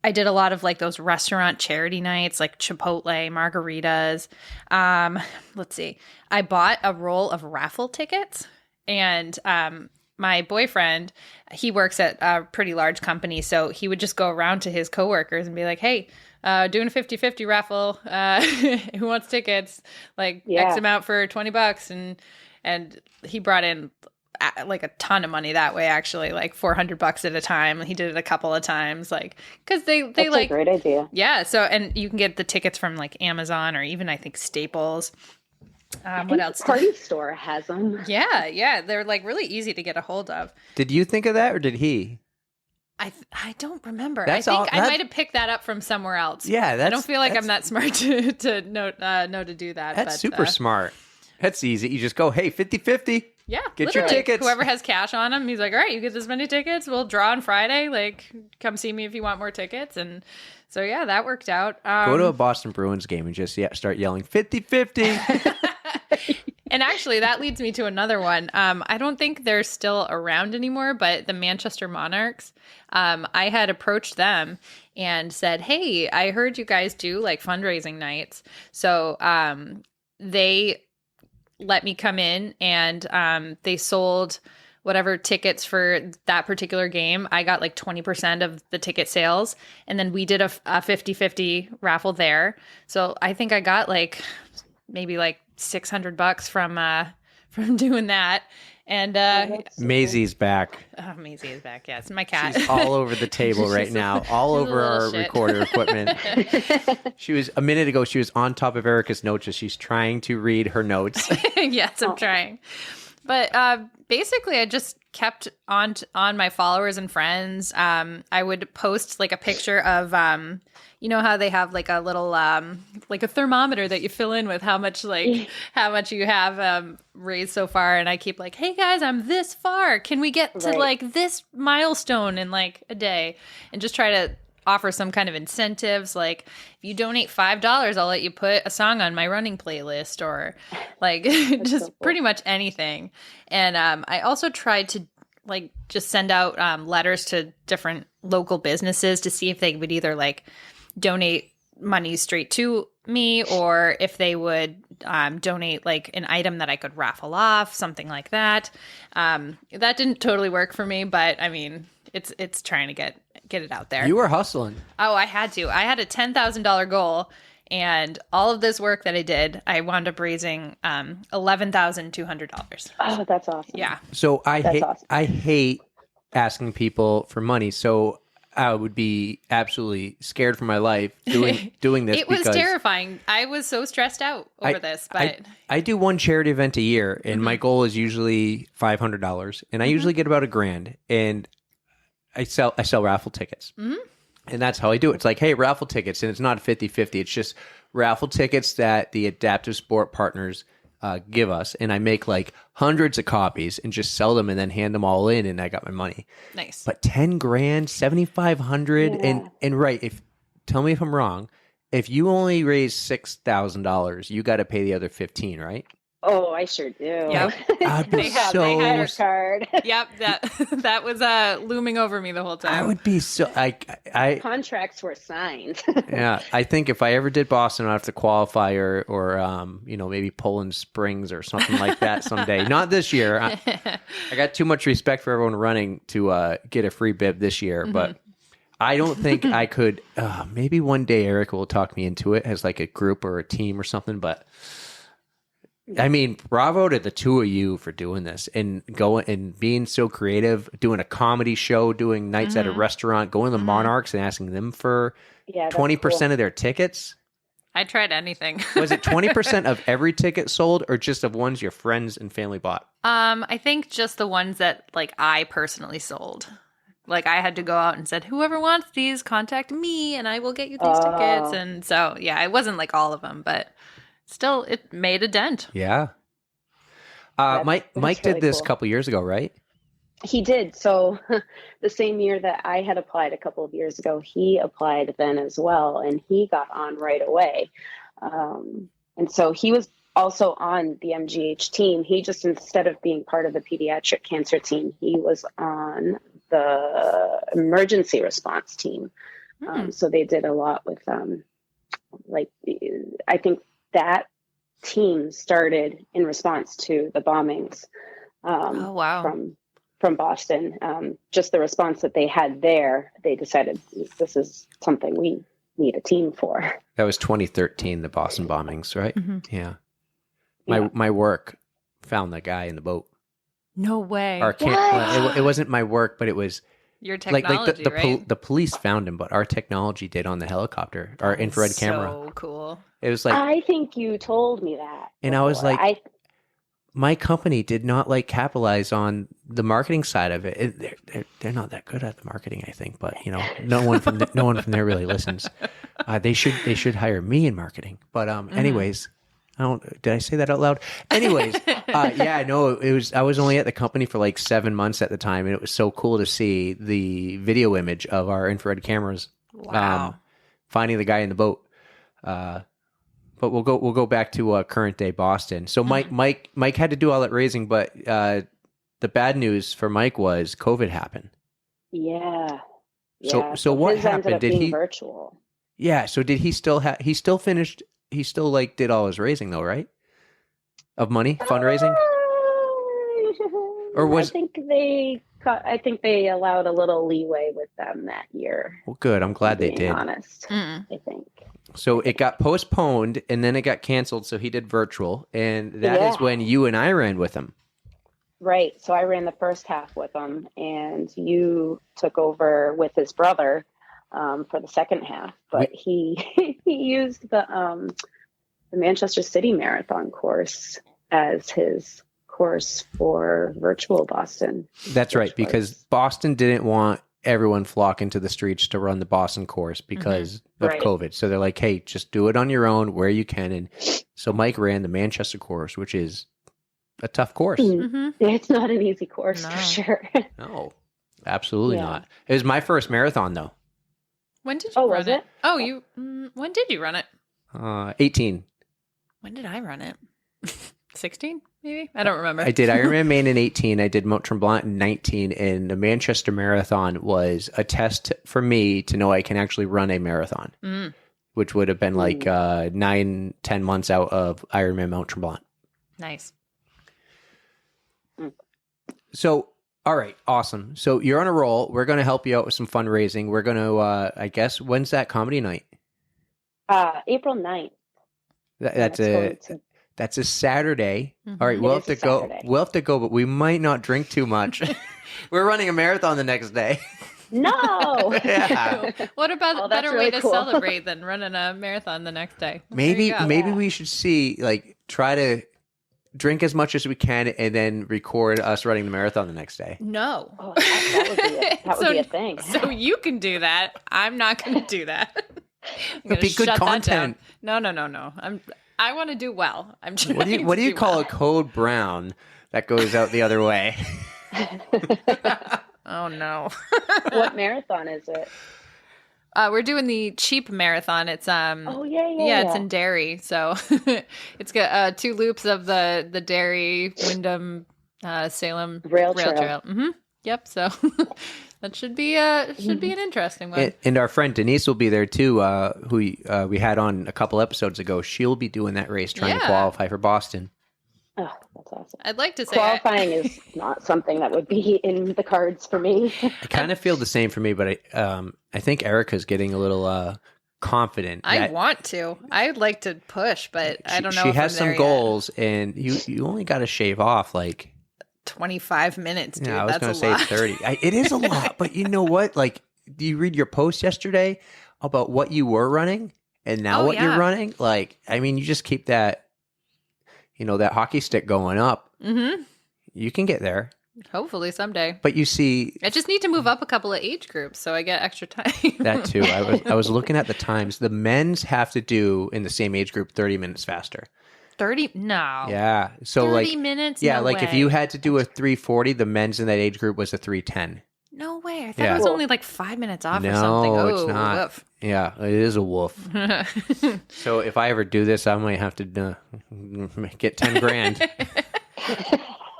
C: I did a lot of like those restaurant charity nights, like Chipotle, margaritas. Let's see. I bought a roll of raffle tickets, and my boyfriend, he works at a pretty large company, so he would just go around to his coworkers and be like, "Hey, doing a 50-50 raffle. Who wants tickets? Like X amount for $20." And he brought in like a ton of money that way, actually, like $400 at a time. He did it a couple of times, like, because that's like
D: a great idea.
C: Yeah. So, and you can get the tickets from like Amazon or even I think Staples. What else?
D: Party Store has them.
C: Yeah. They're like really easy to get a hold of.
A: Did you think of that, or did he?
C: I don't remember.
A: That's
C: I think I might have picked that up from somewhere else.
A: Yeah,
C: I don't feel like I'm that smart to know to do that.
A: That's
C: but,
A: super smart. That's easy. You just go, hey, 50-50.
C: Yeah,
A: get your tickets.
C: Whoever has cash on him, he's like, all right, you get this many tickets. We'll draw on Friday. Like, come see me if you want more tickets. And so, yeah, that worked out.
A: Go to a Boston Bruins game and just start yelling 50-50.
C: And actually, that leads me to another one. I don't think they're still around anymore, but the Manchester Monarchs, I had approached them and said, hey, I heard you guys do like fundraising nights. So they let me come in, and they sold whatever tickets for that particular game. I got like 20% of the ticket sales, and then we did a 50-50 raffle there. So I think I got like maybe like $600 from doing that. And
A: Maisie's back.
C: Oh, Maisie is back. Yes, my cat.
A: She's all over the table right now, all over our recorder equipment. She was a minute ago. She was on top of Erika's notes as she's trying to read her notes.
C: Yes, I'm trying. But basically, I just kept on my followers and friends. I would post like a picture of, you know how they have like a little like a thermometer that you fill in with how much you have raised so far. And I keep like, hey guys, I'm this far. Can we get to like this milestone in like a day? And just try to offer some kind of incentives, like if you donate $5, I'll let you put a song on my running playlist, or like just
D: so cool.
C: pretty much anything. And I also tried to like just send out letters to different local businesses to see if they would either like donate money straight to me, or if they would donate like an item that I could raffle off, something like that. That didn't totally work for me, but I mean, it's trying to get it out there.
A: You were hustling.
C: Oh, I had to. I had a $10,000 goal, and all of this work that I did, I wound up raising $11,200.
D: Oh, that's awesome.
C: Yeah.
A: So
D: Awesome.
A: I hate asking people for money. So I would be absolutely scared for my life doing this.
C: It was terrifying. I was so stressed out over this, but
A: I do one charity event a year, and my goal is usually $500, and I usually get about $1,000, and I sell raffle tickets. And that's how I do it. It's like, hey, raffle tickets, and it's not 50-50. It's just raffle tickets that the adaptive sport partners give us, and I make like hundreds of copies and just sell them and then hand them all in, and I got my money.
C: nice.
A: But 10 grand, 7,500, and right, tell me if I'm wrong, if you only raise $6,000, you got to pay the other 15, right?
D: Oh, I sure do.
C: Yep.
A: I'd be
C: They have
D: Credit card.
C: Yep, that was looming over me the whole time.
A: I would be so I
D: Contracts were signed.
A: yeah, I think if I ever did Boston, I'd have to qualify or maybe Poland Springs or something like that someday. Not this year. I got too much respect for everyone running to get a free bib this year, but I don't think I could. Maybe one day Erika will talk me into it as like a group or a team or something, but I mean, bravo to the two of you for doing this and going and being so creative, doing a comedy show, doing nights at a restaurant, going to the Monarchs and asking them for 20% of their tickets.
C: I tried anything.
A: Was it 20% of every ticket sold, or just of ones your friends and family bought?
C: I think just the ones that like I personally sold. Like I had to go out and said, whoever wants these, contact me and I will get you these tickets. And so, yeah, it wasn't like all of them, but still, it made a dent.
A: Yeah. Mike
D: really
A: did this a
D: cool.
A: couple years ago, right?
D: He did. So the same year that I had applied a couple of years ago, he applied then as well, and he got on right away. And so he was also on the MGH team. He just, instead of being part of the pediatric cancer team, he was on the emergency response team. So they did a lot with, I think that team started in response to the bombings
C: Oh, wow.
D: from Boston. Just the response that they had there, they decided this is something we need a team for.
A: That was 2013, the Boston bombings, right? Yeah. My work found that guy in the boat.
C: No way.
A: It wasn't my work, but it was
C: Your technology, right?
A: the police found him, but our technology did on the helicopter, our infrared camera.
C: So cool.
A: It was like,
D: I think you told me that.
A: and I was
D: before.
A: like, my company did not like capitalize on the marketing side of it. They're not that good at the marketing, I think. But no one from there really listens. They should hire me in marketing. But anyways, did I say that out loud? Anyways, I was only at the company for like 7 months at the time, and it was so cool to see the video image of our infrared cameras.
C: Wow.
A: Finding the guy in the boat. But we'll go back to current day Boston. So Mike had to do all that raising, but the bad news for Mike was COVID happened.
D: Yeah.
A: So what
D: his ended
A: happened?
D: up
A: Did
D: being
A: he?
D: virtual?
A: Yeah. So did he still he still finished? He still like did all his raising though, right? Of money, fundraising, or was?
D: I think they allowed a little leeway with them that year.
A: Well, good. I'm glad they
D: being
A: did.
D: Honest, I think.
A: So it got postponed and then it got canceled. So he did virtual, and that is when you and I ran with him.
D: Right. So I ran the first half with him, and you took over with his brother for the second half. But he used the Manchester City Marathon course as his course for virtual Boston.
A: That's right, because Boston didn't want everyone flocking to the streets to run the Boston course because of COVID. So they're like, hey, just do it on your own where you can. And so Mike ran the Manchester course, which is a tough course.
D: It's not an easy course for sure.
A: No, absolutely not. It was my first marathon though.
C: When did you
D: Oh,
C: run
D: was
C: it?
D: it?
C: Oh, when did you run it?
A: 18.
C: When did I run it? 16, maybe? I don't remember.
A: I did Ironman Maine in 18. I did Mont Tremblant in 19. And the Manchester Marathon was a test for me to know I can actually run a marathon, which would have been like 9-10 months out of Ironman Mont Tremblant.
C: Nice.
A: So, all right, awesome. So you're on a roll. We're going to help you out with some fundraising. We're going to, I guess, when's that comedy night?
D: April 9th.
A: That's a Saturday.
C: Mm-hmm.
A: All right, we'll have to go.
D: Saturday.
A: We'll have to go, but we might not drink too much. We're running a marathon the next day.
D: No.
A: Yeah.
C: What about a
D: Oh,
C: better
D: that's
C: way
D: really
C: to
D: cool.
C: celebrate than running a marathon the next day?
A: Maybe
C: There you go.
A: maybe
D: Yeah.
A: we should try to drink as much as we can and then record us running the marathon the next day.
C: No.
D: Oh, that would be a thing.
C: So you can do that. I'm not going to do that. I'm
A: It'd
C: gonna
A: be good
C: shut that down.
A: content.
C: No. I want to do well. I'm trying
A: What do you
C: to
A: call
C: well.
A: a code brown that goes out the other way?
C: Oh no.
D: What marathon is it?
C: We're doing the cheap marathon. It's
D: Oh yeah.
C: it's in Derry. So it's got 2 loops of the Derry, Wyndham, Salem
D: Rail trail.
C: Mm-hmm. Yep. So that should be an interesting one.
A: And our friend Denise will be there too, who we had on a couple episodes ago. She'll be doing that race, trying to qualify for Boston.
D: Oh, that's awesome.
C: I'd like to say
D: Qualifying is not something that would be in the cards for me.
A: I kind of feel the same for me, but I think Erika's getting a little confident.
C: I want to. I'd like to push, but I don't know.
A: She
C: if
A: has
C: I'm
A: some
C: there
A: goals, and you only got to shave off like.
C: yet. 25 minutes, dude.
A: Yeah, I was
C: That's
A: going
C: a
A: to say
C: lot.
A: 30. It is a lot, but you know what? Like, do you read your post yesterday about what you were running and now what you're running? Like, I mean, you just keep that, that hockey stick going up.
C: Mm-hmm.
A: You can get there.
C: Hopefully someday.
A: But you see,
C: I just need to move up a couple of age groups so I get extra time.
A: that too. I was looking at the times. The men's have to do in the same age group 30 minutes faster.
C: 30? No.
A: Yeah. So
C: 30 minutes?
A: Yeah,
C: No
A: like
C: way.
A: if you had to do a 3:40, the men's in that age group was a 3:10.
C: No way. I thought
A: Yeah.
C: it was only like 5 minutes off or
A: No,
C: something. Oh,
A: it's not.
C: woof.
A: Yeah, it is a wolf. So if I ever do this, I might have to get 10 grand.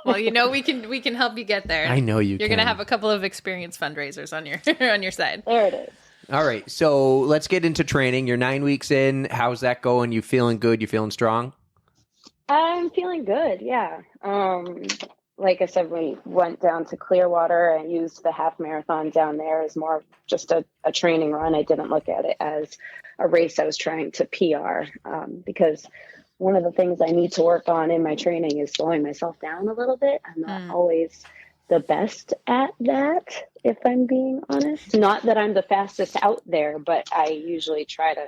C: Well, we can help you get there.
A: I know you
C: You're
A: can.
C: going to have a couple of experienced fundraisers on your on your side.
D: There it is.
A: All right, so let's get into training. You're 9 weeks in. How's that going? You feeling good? You feeling strong?
D: I'm feeling good, yeah. Like I said, we went down to Clearwater and used the half marathon down there as more of just a training run. I didn't look at it as a race I was trying to PR because one of the things I need to work on in my training is slowing myself down a little bit. I'm not always the best at that, if I'm being honest. Not that I'm the fastest out there, but I usually try to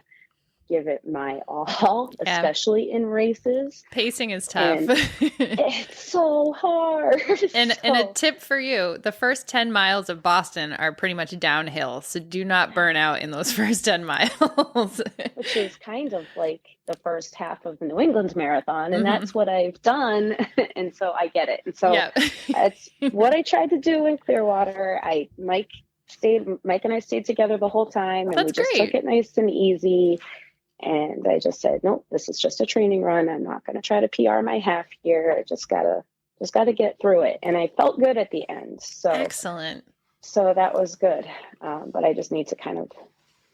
D: give it my all, especially in races.
C: Pacing is tough.
D: It's so hard.
C: And a tip for you, the first 10 miles of Boston are pretty much downhill, so do not burn out in those first 10 miles.
D: Which is kind of like the first half of the New England Marathon, and that's what I've done, and so I get it. And so that's what I tried to do in Clearwater. Mike and I stayed together the whole time, and we just took it nice and easy. And I just said, nope, this is just a training run. I'm not going to try to PR my half here. I just gotta get through it. And I felt good at the end. So
C: excellent.
D: So that was good. But I just need to kind of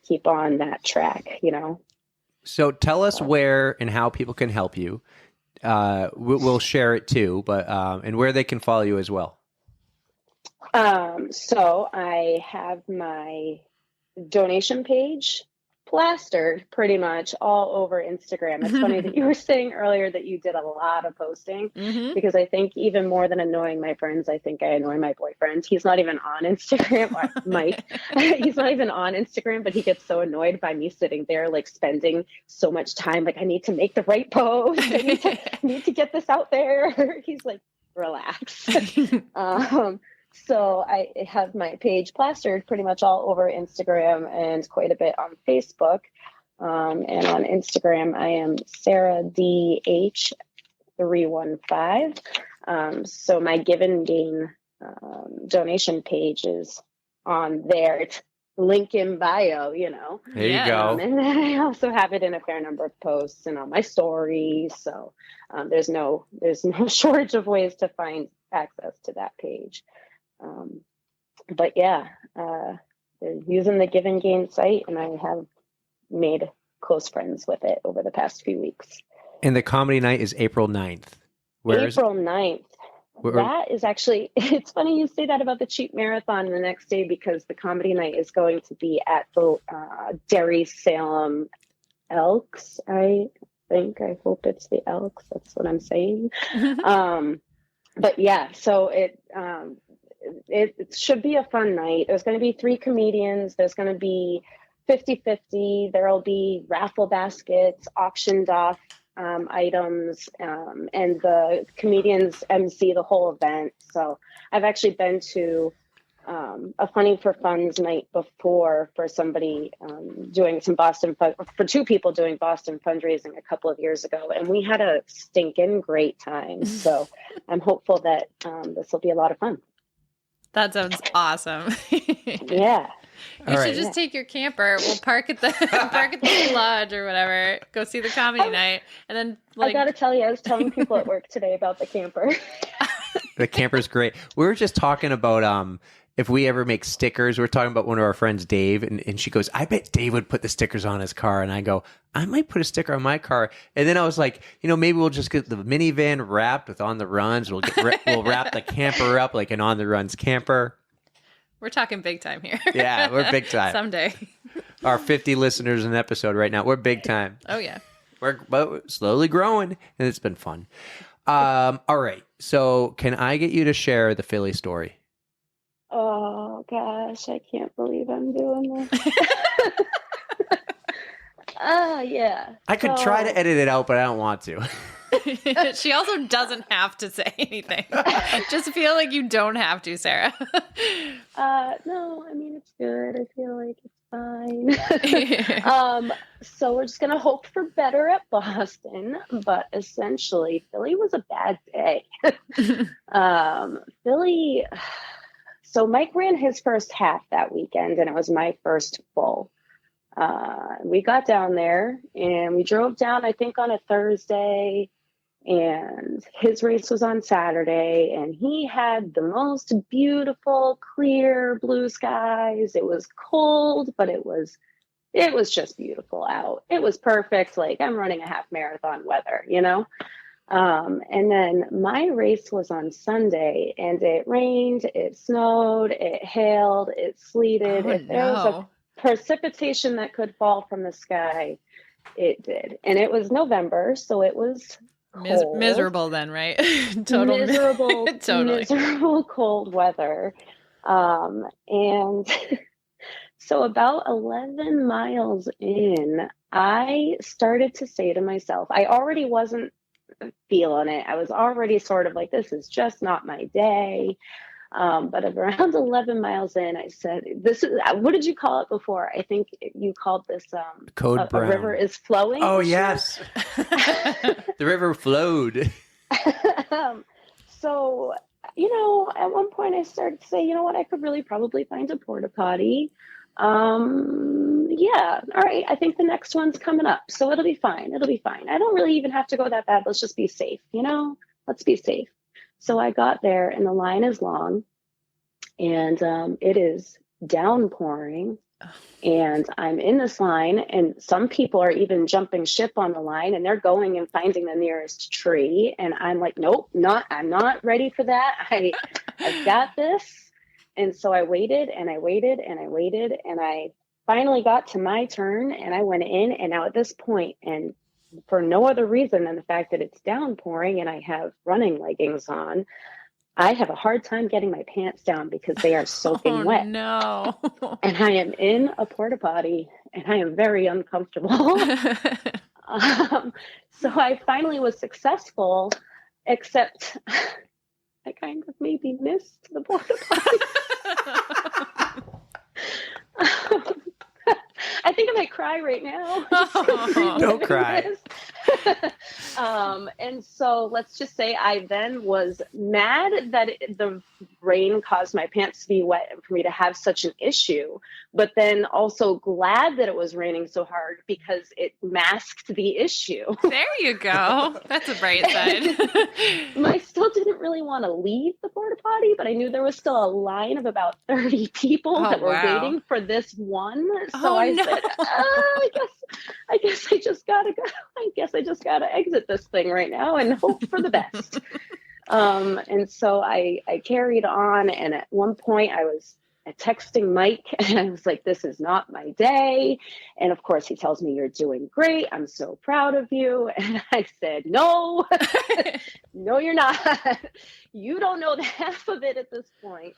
D: keep on that track,
A: So tell us where and how people can help you. We'll share it too, but and where they can follow you as well.
D: So I have my donation page plastered pretty much all over Instagram. It's funny that you were saying earlier that you did a lot of posting because I think even more than annoying my friends, I think I annoy my boyfriend. He's not even on Instagram, Mike. He's not even on Instagram, but he gets so annoyed by me sitting there like spending so much time. Like I need to make the right post. I need to get this out there. He's like, relax. So I have my page plastered pretty much all over Instagram and quite a bit on Facebook. And on Instagram, I am Sarah DH315. So my Give and Gain donation page is on there. It's link in bio, you know.
A: There you
C: Yeah.
A: go.
D: And then I also have it in a fair number of posts and on my stories. So there's no shortage of ways to find access to that page. But yeah, using the Give and Gain site, and I have made close friends with it over the past few weeks.
A: And the comedy night is April 9th. Where is it?
D: April 9th. That is actually, it's funny you say that about the cheap marathon the next day, because the comedy night is going to be at the Derry Salem Elks, I think. I hope it's the Elks. That's what I'm saying. But yeah, so it should be a fun night. There's going to be 3 comedians. There's going to be 50-50. There'll be raffle baskets, auctioned off items, and the comedians MC the whole event. So I've actually been to a Funny for Funds night before for somebody doing some for 2 people doing Boston fundraising a couple of years ago, and we had a stinking great time. So I'm hopeful that this will be a lot of fun.
C: That sounds awesome.
D: Yeah.
C: You should just take your camper. We'll park at the lodge or whatever. Go see the comedy night, and then
D: I gotta tell you, I was telling people at work today about the camper.
A: The camper's great. We were just talking about if we ever make stickers. We're talking about one of our friends, Dave, and she goes, I bet Dave would put the stickers on his car. And I go, I might put a sticker on my car. And then I was like, maybe we'll just get the minivan wrapped with On the Runs. We'll wrap the camper up like an On the Runs camper.
C: We're talking big time here.
A: Yeah, we're big time.
C: Someday.
A: Our 50 listeners an episode right now. We're big time.
C: Oh, yeah.
A: We're slowly growing, and it's been fun. All right. So can I get you to share the Philly story?
D: Oh, gosh, I can't believe I'm doing this. Yeah.
A: I could try to edit it out, but I don't want to.
C: She also doesn't have to say anything. Just feel like you don't have to, Sarah.
D: No, I mean, it's good. I feel like it's fine. So we're just going to hope for better at Boston, but essentially Philly was a bad day. Philly, so Mike ran his first half that weekend, and it was my first full. We got down there and we drove down, I think, on a Thursday, and his race was on Saturday, and he had the most beautiful, clear blue skies. It was cold, but it was just beautiful out. It was perfect. Like, I'm running a half marathon weather, and then my race was on Sunday, and it rained, it snowed, it hailed, it sleeted.
C: Oh,
D: If there was a precipitation that could fall from the sky, it did. And it was November, so it was cold.
C: Miserable then, right?
D: Totally
C: Totally.
D: miserable cold weather. And so about 11 miles in, I started to say to myself, I already wasn't feeling it. I was already sort of like, this is just not my day. But around 11 miles in, I said, "This is what did you call it before? I think you called this
A: Code Brown.
D: A river is flowing."
A: Oh yes, the river flowed.
D: So at one point I started to say, you know what, I could really probably find a porta potty. Yeah, all right. I think the next one's coming up, so it'll be fine. It'll be fine. I don't really even have to go that bad. Let's just be safe. Let's be safe. So I got there, and the line is long, and it is downpouring, and I'm in this line, and some people are even jumping ship on the line, and they're going and finding the nearest tree, and I'm like, nope, I'm not ready for that. I've got this. And so I waited, and I waited, and I waited, and I finally got to my turn, and I went in, and now at this point, and for no other reason than the fact that it's downpouring and I have running leggings on, I have a hard time getting my pants down because they are soaking wet.
C: No.
D: And I am in a porta potty, and I am very uncomfortable. So I finally was successful, except I kind of maybe missed the porta potty. I think I might cry right now.
A: Don't cry.
D: And so let's just say I then was mad that the rain caused my pants to be wet and for me to have such an issue, but then also glad that it was raining so hard because it masked the issue.
C: There you go. That's a bright side.
D: I still didn't really want to leave the porta potty, but I knew there was still a line of about 30 people that were waiting for this one. So I said, I guess I just gotta go. I guess I just gotta exit this thing right now and hope for the best. And so I carried on, and at one point I was texting Mike and I was like, this is not my day. And of course he tells me, you're doing great. I'm so proud of you. And I said, no, no, you're not. You don't know the half of it at this point.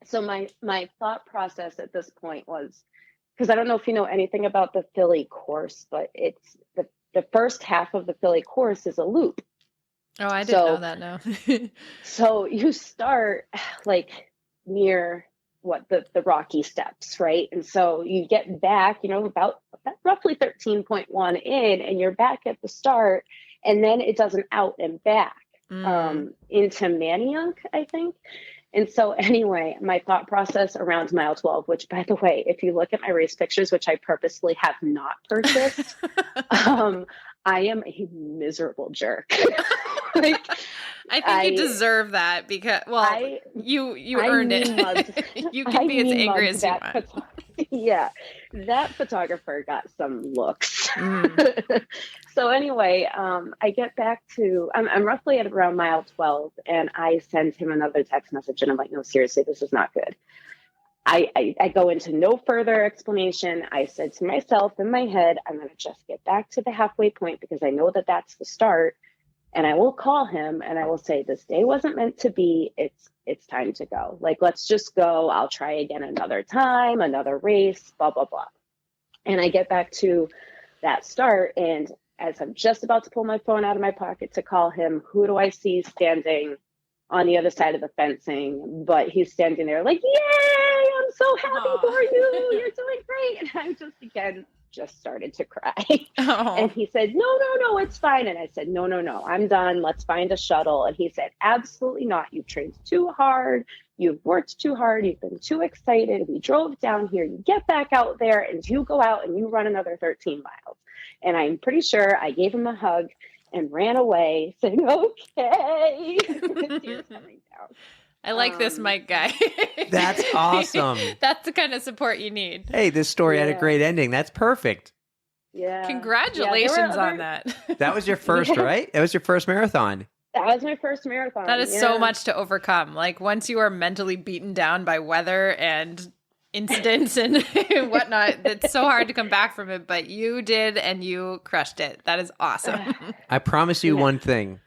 D: So my thought process at this point was, because I don't know if you know anything about the Philly course, but it's the first half of the Philly course is a loop.
C: Oh, I didn't know that, no.
D: So you start like near the Rocky Steps, right? And so you get back, about roughly 13.1 in, and you're back at the start, and then it does an out and back into Manayunk, I think. And so anyway, my thought process around mile 12, which by the way, if you look at my race pictures, which I purposely have not purchased, I am a miserable jerk. Like,
C: I think you deserve that because, you earned it. You can be as angry as you want.
D: Yeah, that photographer got some looks. So anyway, I get back to, I'm roughly at around mile 12, and I send him another text message, and I'm like, no, seriously, this is not good. I go into no further explanation. I said to myself in my head, I'm going to just get back to the halfway point because I know that that's the start. And I will call him and I will say, this day wasn't meant to be. It's time to go. Like, let's just go. I'll try again another time, another race, blah, blah, blah. And I get back to that start. And as I'm just about to pull my phone out of my pocket to call him, who do I see standing on the other side of the fencing? But he's standing there like, yay, I'm so happy for you. You're doing great. And I'm just started to cry. And he said, no, it's fine. And I said, no, I'm done. Let's find a shuttle. And he said, absolutely not. You've trained too hard. You've worked too hard. You've been too excited. We drove down here. You get back out there and you go out and you run another 13 miles. And I'm pretty sure I gave him a hug and ran away saying, okay. Tears coming down.
C: I like this Mike guy.
A: That's awesome.
C: That's the kind of support you need.
A: Hey, this story had a great ending. That's perfect.
D: Yeah.
C: Congratulations on that.
A: That was your first, right? That was your first marathon.
D: That was my first marathon.
C: That is so much to overcome. Like, once you are mentally beaten down by weather and incidents and whatnot, it's so hard to come back from it, but you did, and you crushed it. That is awesome.
A: I promise you one thing.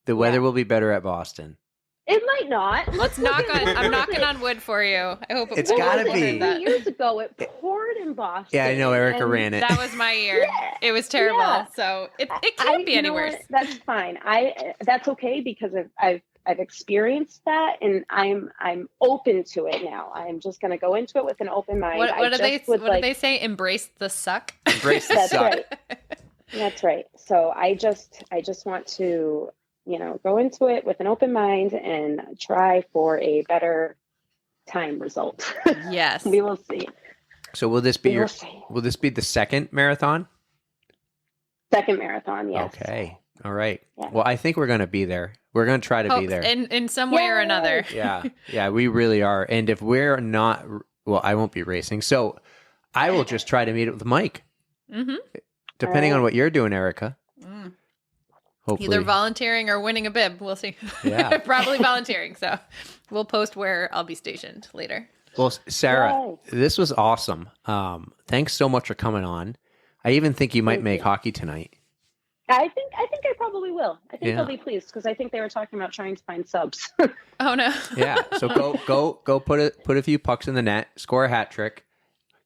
A: The weather will be better at Boston.
D: It might not.
C: I'm knocking on wood for you. I hope
A: it's gotta be.
D: 3 years ago, it poured in Boston.
A: Yeah, I know. Erika ran it.
C: That was my year. It was terrible. Yeah. So it can't be any worse.
D: That's fine. That's okay because I've experienced that, and I'm open to it now. I'm just going to go into it with an open mind.
C: What do they say? Embrace the suck.
A: Embrace the suck.
D: That's right. That's right. So I just want to, go into it with an open mind and try for a better time result.
C: Yes.
D: We will see.
A: So will this be the second marathon?
D: Second marathon, yes.
A: Okay. All right.
D: Yeah.
A: Well, I think we're going to be there. We're going to try to be there.
C: In some way or another.
A: Yeah. Yeah, we really are. And if we're not, I won't be racing. So I will just try to meet it with Mike. Mm-hmm. Depending on what you're doing, Erika. Hopefully.
C: Either volunteering or winning a bib. We'll see.
A: Yeah.
C: Probably volunteering. So we'll post where I'll be stationed later.
A: Well, Sarah, this was awesome. Thanks so much for coming on. I even think you might make hockey tonight.
D: I think I probably will. I think they'll be pleased because I think they were talking about trying to find subs.
C: Oh no.
A: Yeah. So go put a few pucks in the net, score a hat trick.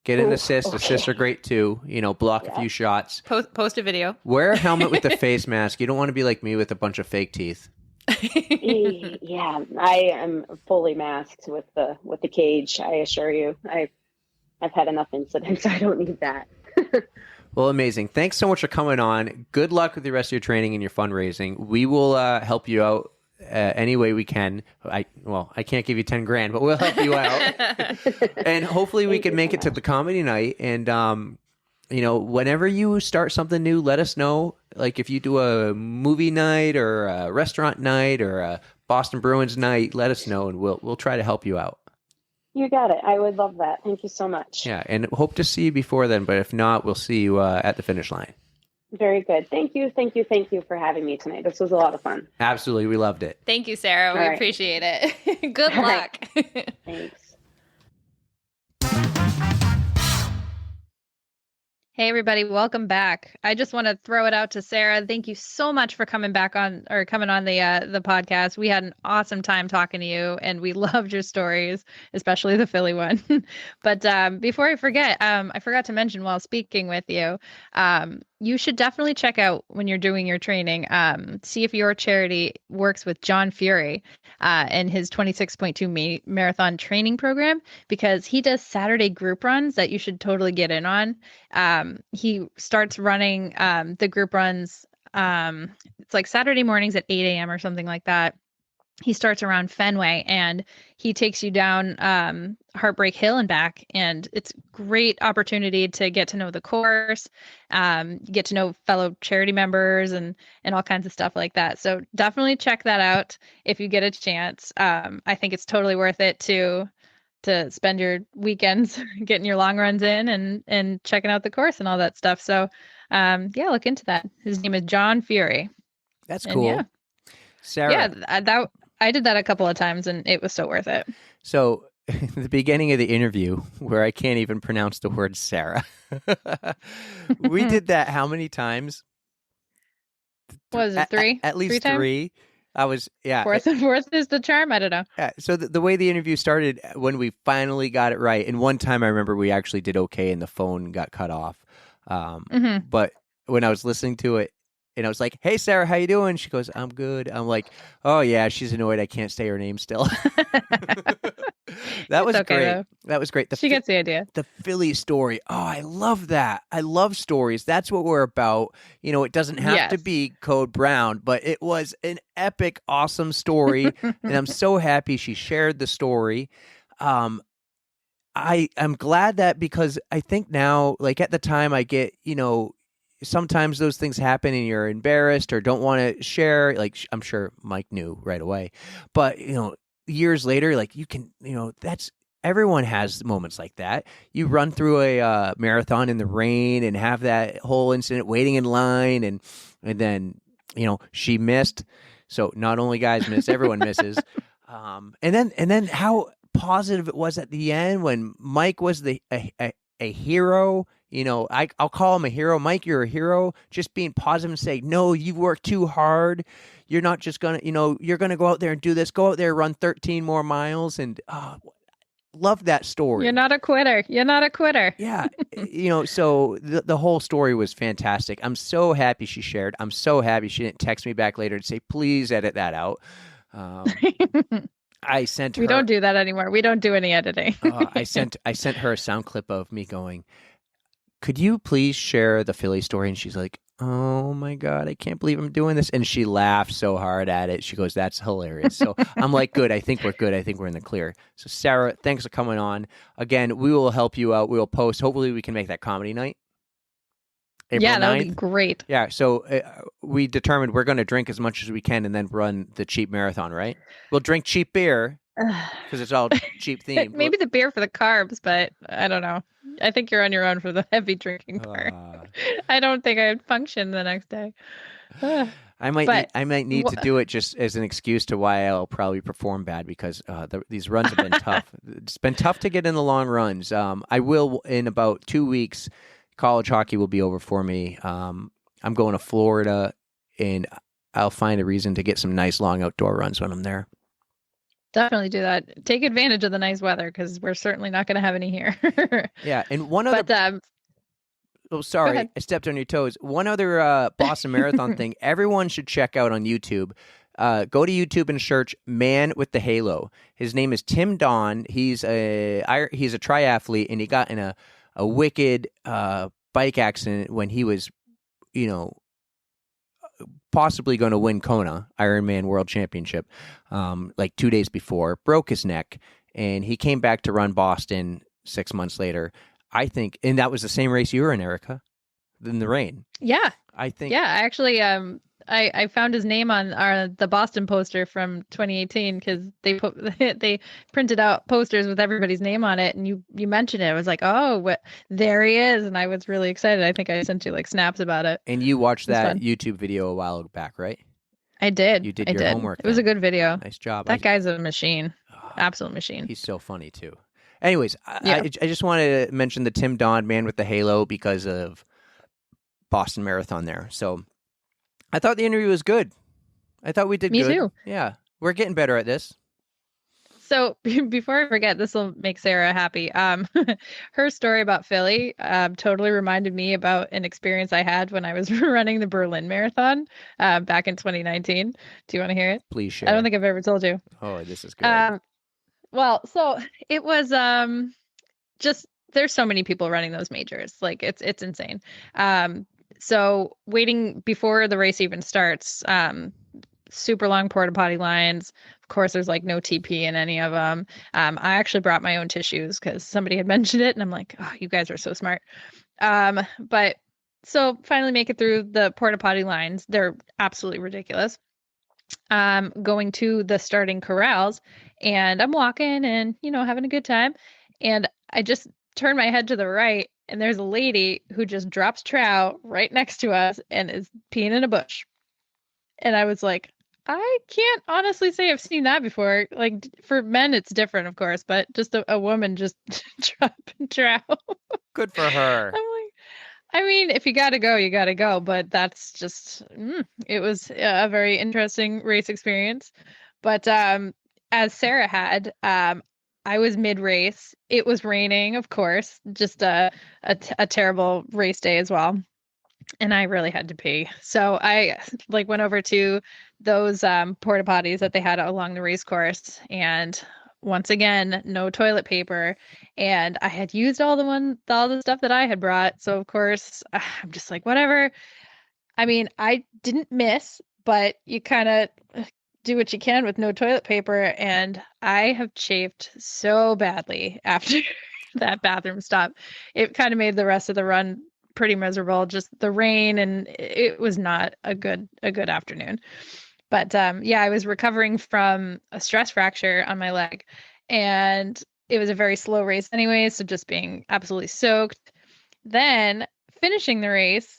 A: Get an assist.
D: Okay.
A: Assists are great too. Block a few shots.
C: Post a video.
A: Wear a helmet with the face mask. You don't want to be like me with a bunch of fake teeth.
D: Yeah, I am fully masked with the cage. I assure you, I've had enough incidents. I don't need that.
A: Well, amazing. Thanks so much for coming on. Good luck with the rest of your training and your fundraising. We will help you out any way we can. I can't give you 10 grand, but we'll help you out. And hopefully we can make it to the comedy night. And, whenever you start something new, let us know. Like if you do a movie night or a restaurant night or a Boston Bruins night, let us know and we'll try to help you out.
D: You got it. I would love that. Thank you so much.
A: Yeah, and hope to see you before then, but if not, we'll see you at the finish line.
D: Very good. Thank you for having me tonight. This was a lot of fun.
A: Absolutely. We loved it.
C: Thank you, Sarah. We appreciate it. Good luck.
D: Thanks.
B: Hey everybody, welcome back. I just want to throw it out to Sarah. Thank you so much for coming on the podcast. We had an awesome time talking to you, and we loved your stories, especially the Philly one. But before I forget, I forgot to mention while speaking with you, you should definitely check out when you're doing your training. See if your charity works with John Fury and his 26.2 marathon training program, because he does Saturday group runs that you should totally get in on. He starts running the group runs. It's like Saturday mornings at 8 a.m. or something like that. He starts around Fenway and he takes you down Heartbreak Hill and back. And it's a great opportunity to get to know the course, get to know fellow charity members and all kinds of stuff like that. So definitely check that out if you get a chance. I think it's totally worth it to spend your weekends getting your long runs in and checking out the course and all that stuff. So look into that. His name is John Fury.
A: That's cool.
B: Yeah.
A: Sarah.
B: Yeah, I did that a couple of times and it was so worth it.
A: So the beginning of the interview where I can't even pronounce the word Sarah. We did that how many times?
B: What was it, three?
A: At least three. I was, yeah.
B: Fourth is the charm. I don't know.
A: Yeah. So the way the interview started, when we finally got it right, and one time I remember we actually did okay and the phone got cut off. But when I was listening to it, and I was like, "Hey, Sarah, how you doing?" She goes, "I'm good." I'm like, "Oh yeah, she's annoyed I can't say her name still." That was okay, great. Though. That was great.
B: She gets the idea.
A: The Philly story. Oh, I love that. I love stories. That's what we're about. It doesn't have to be Code Brown, but it was an epic, awesome story, and I'm so happy she shared the story. I'm glad that, because I think now, like at the time, I get sometimes those things happen and you're embarrassed or don't want to share. Like I'm sure Mike knew right away, but years later, like you can, that's, everyone has moments like that. You run through a marathon in the rain and have that whole incident waiting in line, and then she missed. So not only guys miss, everyone misses. And then how positive it was at the end when Mike was a hero. I'll call him a hero. Mike, you're a hero. Just being positive and saying, no, you've worked too hard. You're not just going to, you're going to go out there and do this. Go out there, run 13 more miles. And love that story.
B: You're not a quitter.
A: Yeah. So the whole story was fantastic. I'm so happy she shared. I'm so happy she didn't text me back later and say, please edit that out. I sent her.
B: We don't do that anymore. We don't do any editing.
A: I sent her a sound clip of me going, could you please share the Philly story? And she's like, oh my God, I can't believe I'm doing this. And she laughed so hard at it. She goes, that's hilarious. So I'm like, good. I think we're good. I think we're in the clear. So Sarah, thanks for coming on. Again, we will help you out. We will post. Hopefully we can make that comedy night. April 9th.
B: That would be great.
A: Yeah. So we determined we're going to drink as much as we can and then run the cheap marathon, right? We'll drink cheap beer because it's all cheap themed.
B: Maybe the beer for the carbs, but I don't know. I think you're on your own for the heavy drinking part. I don't think I'd function the next day.
A: I might need to do it just as an excuse to why I'll probably perform bad, because these runs have been tough. It's been tough to get in the long runs. I will, in about 2 weeks, college hockey will be over for me. I'm going to Florida, and I'll find a reason to get some nice long outdoor runs when I'm there.
B: Definitely do that. Take advantage of the nice weather, because we're certainly not going to have any here.
A: Yeah, and one other. Oh, sorry, I stepped on your toes. One other Boston Marathon thing everyone should check out on YouTube. Go to YouTube and search "Man with the Halo." His name is Tim Don. He's a triathlete, and he got in a wicked bike accident when he was, you know, possibly going to win Kona Ironman World Championship, like 2 days before, broke his neck, and he came back to run Boston 6 months later. I think, and that was the same race you were in, Erika, in the rain.
B: Yeah.
A: I think.
B: Yeah, actually, I found his name on the Boston poster from 2018 because they printed out posters with everybody's name on it, and you mentioned it. I was like, oh, there he is, and I was really excited. I think I sent you like snaps about it.
A: And you watched that
B: fun.
A: YouTube video a while back, right?
B: I did.
A: You did your homework.
B: It was a good video.
A: Nice job.
B: That guy's a machine. Absolute machine.
A: He's so funny too. Anyways,
B: Yeah.
A: I just wanted to mention the Tim Don Man with the Halo because of Boston Marathon there. So I thought the interview was good. I thought we did
B: Me
A: good.
B: too.
A: Yeah. We're getting better at this.
B: So before I forget, this will make Sarah happy. Her story about Philly totally reminded me about an experience I had when I was running the Berlin Marathon back in 2019. Do you want to hear it?
A: Please share.
B: I don't think I've ever told you.
A: Oh, this is good.
B: Well, so it was just there's so many people running those majors. Like it's insane. So waiting before the race even starts, super long porta potty lines. Of course, there's like no TP in any of them. I actually brought my own tissues because somebody had mentioned it, and I'm like, oh, you guys are so smart. But so finally make it through the porta potty lines. They're absolutely ridiculous. Going to the starting corrals, and I'm walking and having a good time, and I just turn my head to the right, and there's a lady who just drops trout right next to us and is peeing in a bush. And I was like, I can't honestly say I've seen that before. Like for men, it's different, of course, but just a woman just dropping trout.
A: Good for her.
B: I'm like, I mean, if you got to go, you got to go. But that's just, it was a very interesting race experience. But as Sarah had, I was mid-race. It was raining, of course, just a terrible race day as well. And I really had to pee. So I went over to those porta potties that they had along the race course. And once again, no toilet paper. And I had used all the stuff that I had brought. So of course, I'm just like, whatever. I mean, I didn't miss, but you kind of do what you can with no toilet paper. And I have chafed so badly after that bathroom stop. It kind of made the rest of the run pretty miserable, just the rain, and it was not a good afternoon. But yeah, I was recovering from a stress fracture on my leg, and it was a very slow race anyway, so just being absolutely soaked. Then finishing the race,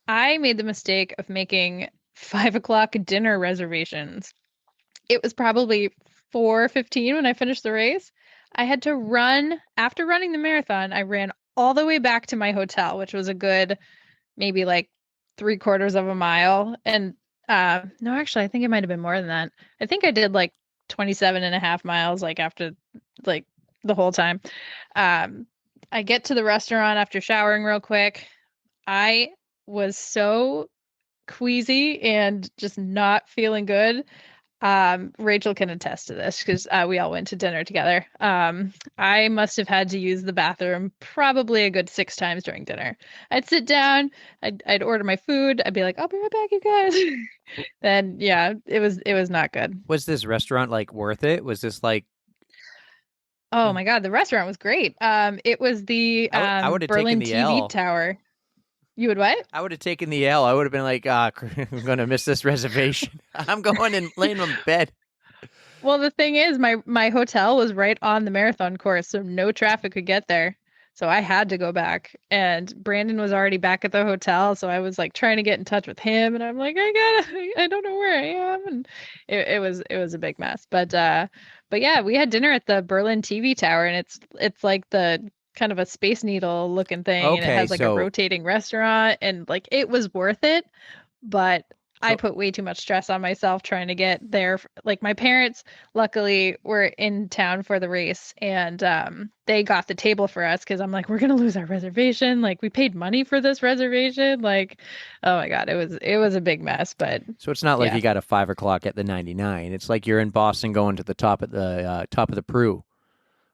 B: I made the mistake of making 5:00 dinner reservations. It was probably 4:15 when I finished the race. I had to run after running the marathon. I ran all the way back to my hotel, which was a good maybe like 3/4 of a mile. And no, actually, I think it might have been more than that. I think I did like 27.5 miles, like after like the whole time. I get to the restaurant after showering real quick. I was so queasy and just not feeling good. Rachel can attest to this because we all went to dinner together. I must have had to use the bathroom probably a good 6 times during dinner. I'd sit down, I'd order my food, I'd be like, I'll be right back, you guys. Then yeah, it was not good.
A: Was this restaurant like worth it? Was this like?
B: Oh my God, the restaurant was great. It was the
A: I would have taken
B: Berlin
A: the
B: TV
A: L.
B: tower. You would what?
A: I would have taken the L. I would have been like, I'm going to miss this reservation. I'm going and laying in bed.
B: Well, the thing is, my hotel was right on the marathon course, so no traffic could get there. So I had to go back, and Brandon was already back at the hotel. So I was like trying to get in touch with him, and I'm like, I don't know where I am, and it was a big mess. But yeah, we had dinner at the Berlin TV tower, and it's like the kind of a Space Needle looking thing, and it has like a rotating restaurant, and like it was worth it, but I put way too much stress on myself trying to get there. Like my parents luckily were in town for the race, and they got the table for us because I'm like, we're gonna lose our reservation, like we paid money for this reservation, like oh my God, it was a big mess. But
A: so it's not like you got a 5:00 at the 99. It's like you're in Boston going to the top of the Prue.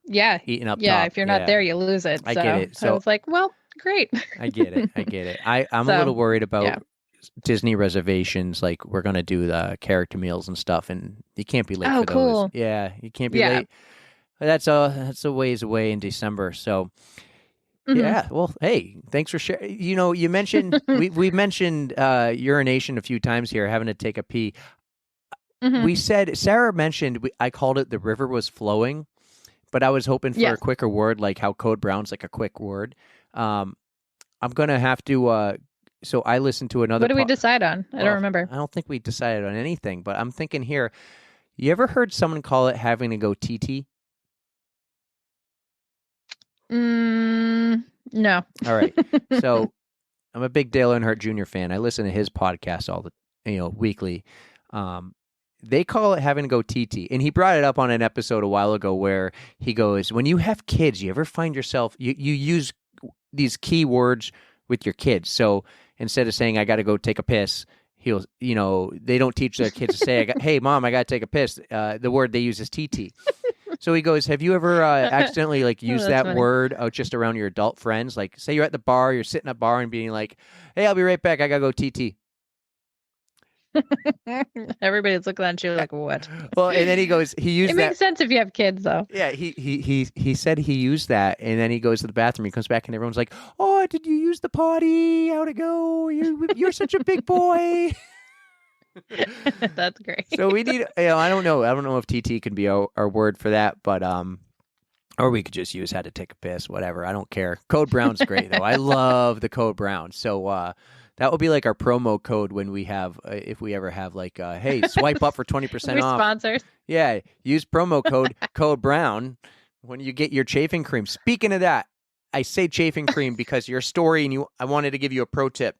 B: Yeah.
A: Eating up
B: yeah
A: top.
B: If you're not there, you lose it.
A: I get it.
B: So I was like, well, great.
A: I get it. I get it. I'm a
B: So,
A: little worried
B: yeah.
A: about Disney reservations. Like we're gonna do the character meals and stuff, and you can't be late
B: Oh,
A: for those.
B: cool.
A: Yeah, you can't be
B: Yeah.
A: late. That's a ways away in December. So
B: Hmm.
A: yeah. Well, hey, thanks for sharing. You mentioned we mentioned urination a few times here, having to take a pee.
B: Hmm.
A: We said Sarah mentioned I called it the river was flowing, but I was hoping for a
B: Yes.
A: quicker word, like how Code Brown's like a quick word. Um, I'm gonna have to. So I listened to another.
B: What do we decide on? I don't
A: Well,
B: remember.
A: I don't think we decided on anything, but I'm thinking here. You ever heard someone call it having to go TT?
B: No.
A: All right. So I'm a big Dale Earnhardt Jr. fan. I listen to his podcast weekly. Um, they call it having to go TT, and he brought it up on an episode a while ago where he goes, "When you have kids, you ever find yourself you use these key words with your kids. So instead of saying I got to go take a piss, they don't teach their kids to say, "Hey, mom, I got to take a piss." The word they use is TT. So he goes, "Have you ever accidentally
B: Oh,
A: used
B: that's
A: that
B: funny.
A: word just around your adult friends? Like, say you're at the bar, you're sitting at a bar, and being like, 'Hey, I'll be right back. I gotta go TT.'"
B: Everybody's looking at you like, what?
A: Well, and then he goes, he
B: It
A: used that.
B: makes sense if you have kids, though.
A: Yeah, he said he used that, and then he goes to the bathroom. He comes back, and everyone's like, "Oh, did you use the potty? How'd it go? You're such a big boy."
B: That's great.
A: So we need. I don't know. I don't know if TT can be our word for that, but or we could just use how to take a piss, whatever. I don't care. Code Brown's great though. I love the Code Brown. So that will be like our promo code when we have, if we ever have like, hey, swipe up for 20%
B: We're
A: off.
B: sponsors.
A: Yeah, use promo code Code Brown when you get your chafing cream. Speaking of that, I say chafing cream because your story, and I wanted to give you a pro tip.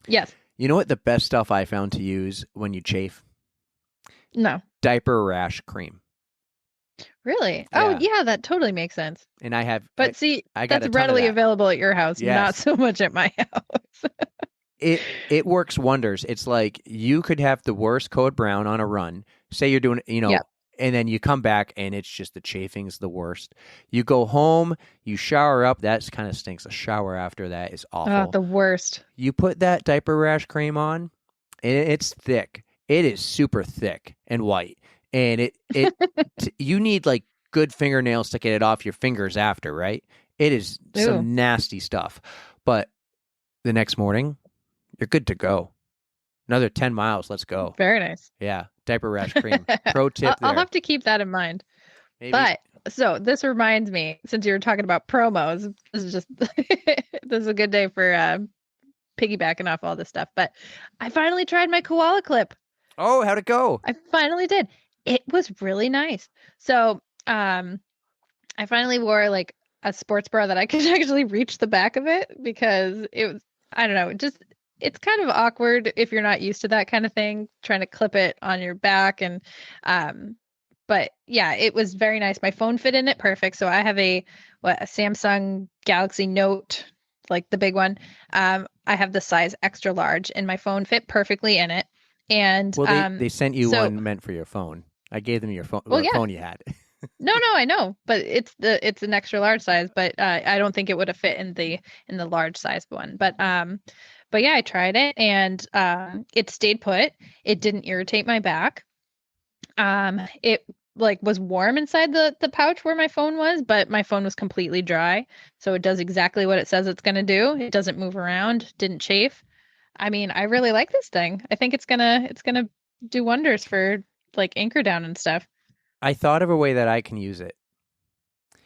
B: Yes.
A: You know what the best stuff I found to use when you chafe?
B: No.
A: Diaper rash cream.
B: Really?
A: Yeah.
B: Oh, yeah, that totally makes sense.
A: And I have,
B: But see,
A: I got
B: that's
A: a ton of
B: readily
A: that.
B: available at your house,
A: Yes.
B: not so much at my house.
A: It works wonders. It's like you could have the worst Code Brown on a run. Say you're doing,
B: Yep.
A: and then you come back and it's just the chafing's the worst. You go home, you shower up. That kind of stinks. A shower after that is awful.
B: Oh, the worst.
A: You put that diaper rash cream on, and it's thick. It is super thick and white, and you need like good fingernails to get it off your fingers after, right? It is some nasty stuff, but the next morning, you're good to go. Another 10 miles. Let's go.
B: Very nice.
A: Yeah. Diaper rash cream. Pro tip
B: I'll
A: there.
B: have to keep that in mind.
A: Maybe.
B: But so this reminds me, since you were talking about promos, this is just this is a good day for piggybacking off all this stuff. But I finally tried my koala clip.
A: Oh, how'd it go?
B: I finally did. It was really nice. So I finally wore like a sports bra that I could actually reach the back of it, because it was, I don't know, it's kind of awkward if you're not used to that kind of thing, trying to clip it on your back. And but yeah, it was very nice. My phone fit in it perfect. So I have a Samsung Galaxy Note, like the big one. I have the size extra large, and my phone fit perfectly in it. And
A: well, they sent you one meant for your phone. I gave them your phone.
B: Well, yeah.
A: Phone you had.
B: No, I know, but it's an extra large size. But I don't think it would have fit in the large size one. But yeah, I tried it, and it stayed put. It didn't irritate my back. It like was warm inside the pouch where my phone was, but my phone was completely dry. So it does exactly what it says it's going to do. It doesn't move around, didn't chafe. I mean, I really like this thing. I think it's gonna do wonders for like anchor down and stuff.
A: I thought of a way that I can use it.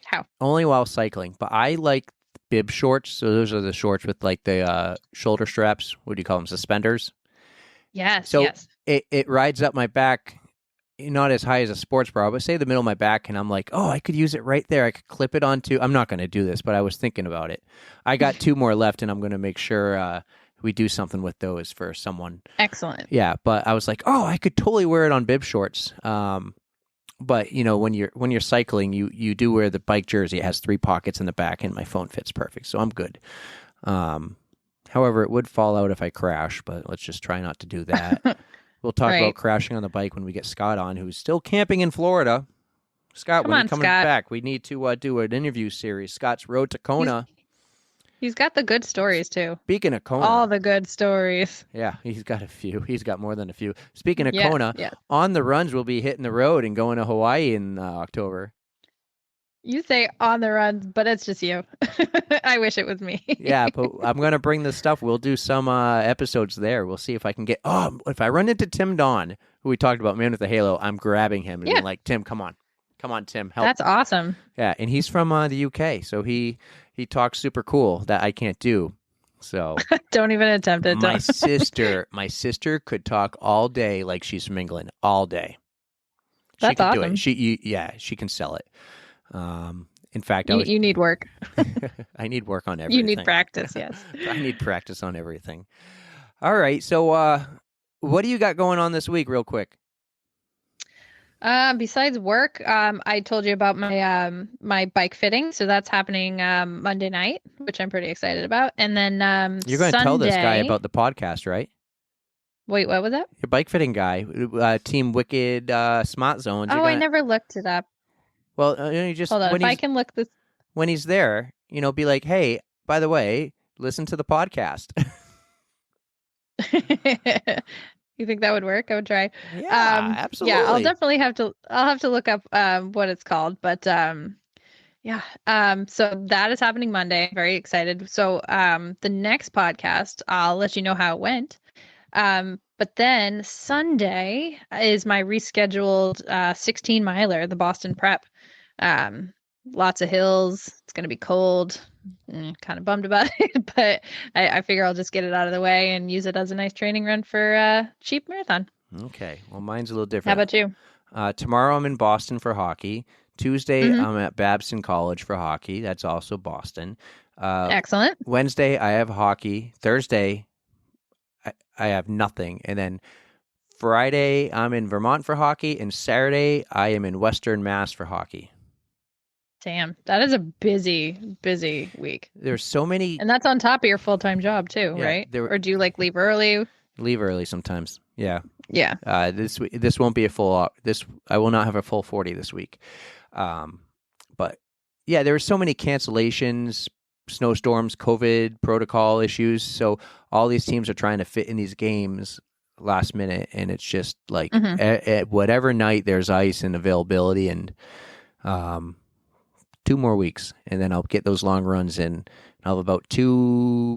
B: How?
A: Only while cycling, but I like bib shorts. So those are the shorts with like the shoulder straps. What do you call them? Suspenders.
B: Yes.
A: So
B: yes.
A: it rides up my back, not as high as a sports bra, but say the middle of my back, and I'm like, oh, I could use it right there. I could clip it onto. I'm not going to do this, but I was thinking about it. I got 2 more left, and I'm going to make sure we do something with those for someone.
B: Excellent.
A: Yeah, but I was like, oh, I could totally wear it on bib shorts. But when you're cycling, you do wear the bike jersey. It has 3 pockets in the back, and my phone fits perfect, so I'm good. However, it would fall out if I crash, but let's just try not to do that. We'll talk about crashing on the bike when we get Scott on, who's still camping in Florida. Scott, when are you coming back? We need to do an interview series. Scott's Road to Kona.
B: He's got the good stories too.
A: Speaking of Kona,
B: All the good stories.
A: yeah, he's got a few. He's got more than a few. Speaking of
B: Yes,
A: Kona,
B: yes.
A: On the Runs will be hitting the road and going to Hawaii in October.
B: You say on the runs, but it's just you. I wish it was me.
A: Yeah, but I'm gonna bring the stuff. We'll do some episodes there. We'll see if I can get. Oh, if I run into Tim Don, who we talked about, Man with the Halo, I'm grabbing him and being like, Tim, come on, Tim, help.
B: That's awesome.
A: Yeah, and he's from the UK, so he talks super cool that I can't do. So
B: Don't even attempt it.
A: my sister could talk all day like she's from England, all day. She
B: That's
A: can do
B: awesome.
A: it. She can sell it. In fact,
B: You need work.
A: I need work on everything.
B: You need practice, yes.
A: I need practice on everything. All right, so what do you got going on this week, real quick?
B: Besides work, I told you about my bike fitting, so that's happening Monday night, which I'm pretty excited about. And then
A: You're going to tell this guy
B: Sunday-
A: about the podcast, right?
B: Wait, what was that?
A: Your bike fitting guy, Team Wicked Smart Zones.
B: I never looked it up.
A: Well, you just
B: Hold on, if I can look this.
A: when he's there, be like, hey, by the way, listen to the podcast.
B: You think that would work? I would try.
A: Yeah, absolutely.
B: Yeah, I'll have to look up what it's called, but yeah. So that is happening Monday. Very excited. So the next podcast, I'll let you know how it went. But then Sunday is my rescheduled 16 miler, the Boston Prep. Lots of hills. It's going to be cold. Kind of bummed about it, but I figure I'll just get it out of the way and use it as a nice training run for a cheap marathon.
A: Okay. Well, mine's a little different.
B: How about you?
A: Tomorrow I'm in Boston for hockey. Tuesday I'm at Babson College for hockey. That's also Boston.
B: Excellent.
A: Wednesday I have hockey. Thursday I have nothing. And then Friday I'm in Vermont for hockey. And Saturday I am in Western Mass for hockey.
B: Damn, that is a busy week.
A: There's so many.
B: And that's on top of your full-time job too,
A: Yeah,
B: right? Or do you leave early?
A: Leave early sometimes. Yeah.
B: Yeah.
A: This won't be a full. I will not have a full 40 this week. But yeah, there were so many cancellations, snowstorms, COVID protocol issues. So all these teams are trying to fit in these games last minute, and it's just like at whatever night there's ice and availability, and 2 more weeks, and then I'll get those long runs in. I'll have about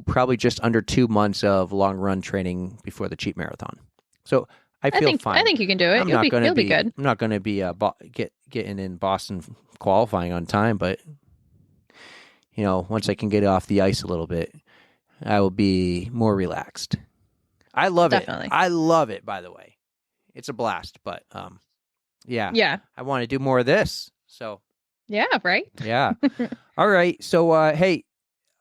A: probably just under 2 months of long run training before the cheap marathon. So I feel fine.
B: I think you can do it. You'll be good.
A: I'm not going to be getting in Boston qualifying on time, but once I can get off the ice a little bit, I will be more relaxed. I love
B: Definitely.
A: it. I love it. By the way, it's a blast. But yeah, I want to do more of this. So.
B: Yeah, right?
A: Yeah. All right. So, hey,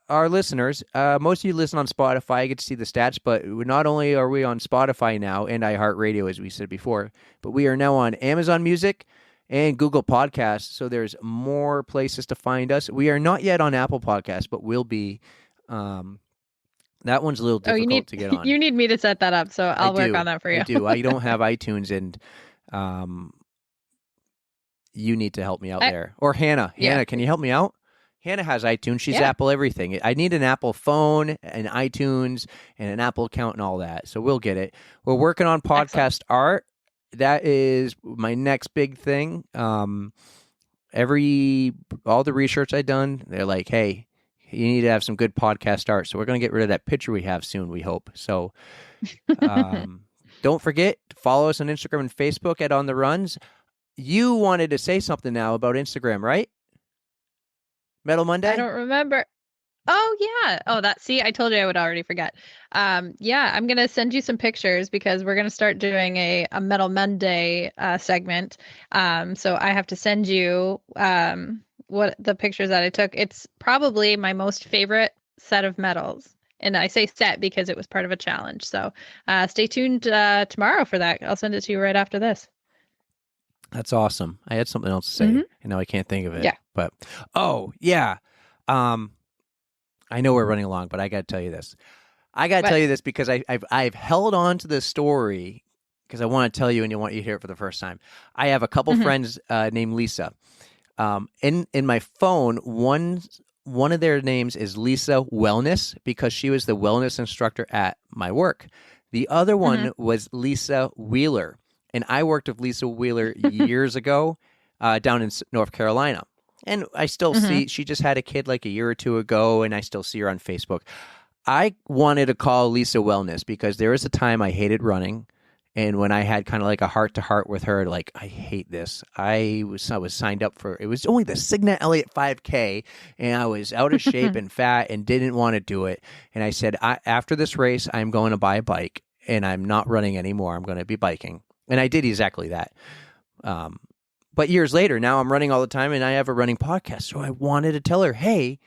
A: our listeners, most of you listen on Spotify. I get to see the stats, but not only are we on Spotify now and iHeartRadio, as we said before, but we are now on Amazon Music and Google Podcasts. So there's more places to find us. We are not yet on Apple Podcasts, but we'll be. That one's a little difficult to get on.
B: You need me to set that up, so I'll work on that for you.
A: I do. I don't have iTunes, and you need to help me out there. Or Hannah.
B: Yeah.
A: Hannah, can you help me out? Hannah has iTunes. She's
B: Yeah.
A: Apple everything. I need an Apple phone, an iTunes, and an Apple account and all that. So we'll get it. We're working on podcast art. That is my next big thing. All the research I've done, they're like, hey, you need to have some good podcast art. So we're going to get rid of that picture we have soon, we hope. So don't forget to follow us on Instagram and Facebook at On The Runs. You wanted to say something now about Instagram, right? Metal Monday?
B: I don't remember. Oh, yeah. Oh, I told you I would already forget. Yeah, I'm going to send you some pictures because we're going to start doing a Metal Monday segment. So I have to send you what the pictures that I took. It's probably my most favorite set of medals. And I say set because it was part of a challenge. So stay tuned tomorrow for that. I'll send it to you right after this.
A: That's awesome. I had something else to say, and now I can't think of it.
B: Yeah.
A: But, yeah. I know we're running along, but I got to tell you this. I got to tell you this because I've held on to this story because I want to tell you and I want you to hear it for the first time. I have a couple friends named Lisa. In my phone, one one of their names is Lisa Wellness because she was the wellness instructor at my work. The other one was Lisa Wheeler, and I worked with Lisa Wheeler years ago down in North Carolina. And I still see, she just had a kid like a year or two ago, and I still see her on Facebook. I wanted to call Lisa Wellness because there was a time I hated running. And when I had kind of like a heart-to-heart with her, like, I hate this. I was signed up for, it was only the Signet Elliott 5K, and I was out of shape and fat and didn't want to do it. And I said, after this race, I'm going to buy a bike, and I'm not running anymore. I'm going to be biking. And I did exactly that. But years later, now I'm running all the time, and I have a running podcast. So I wanted to tell her, hey,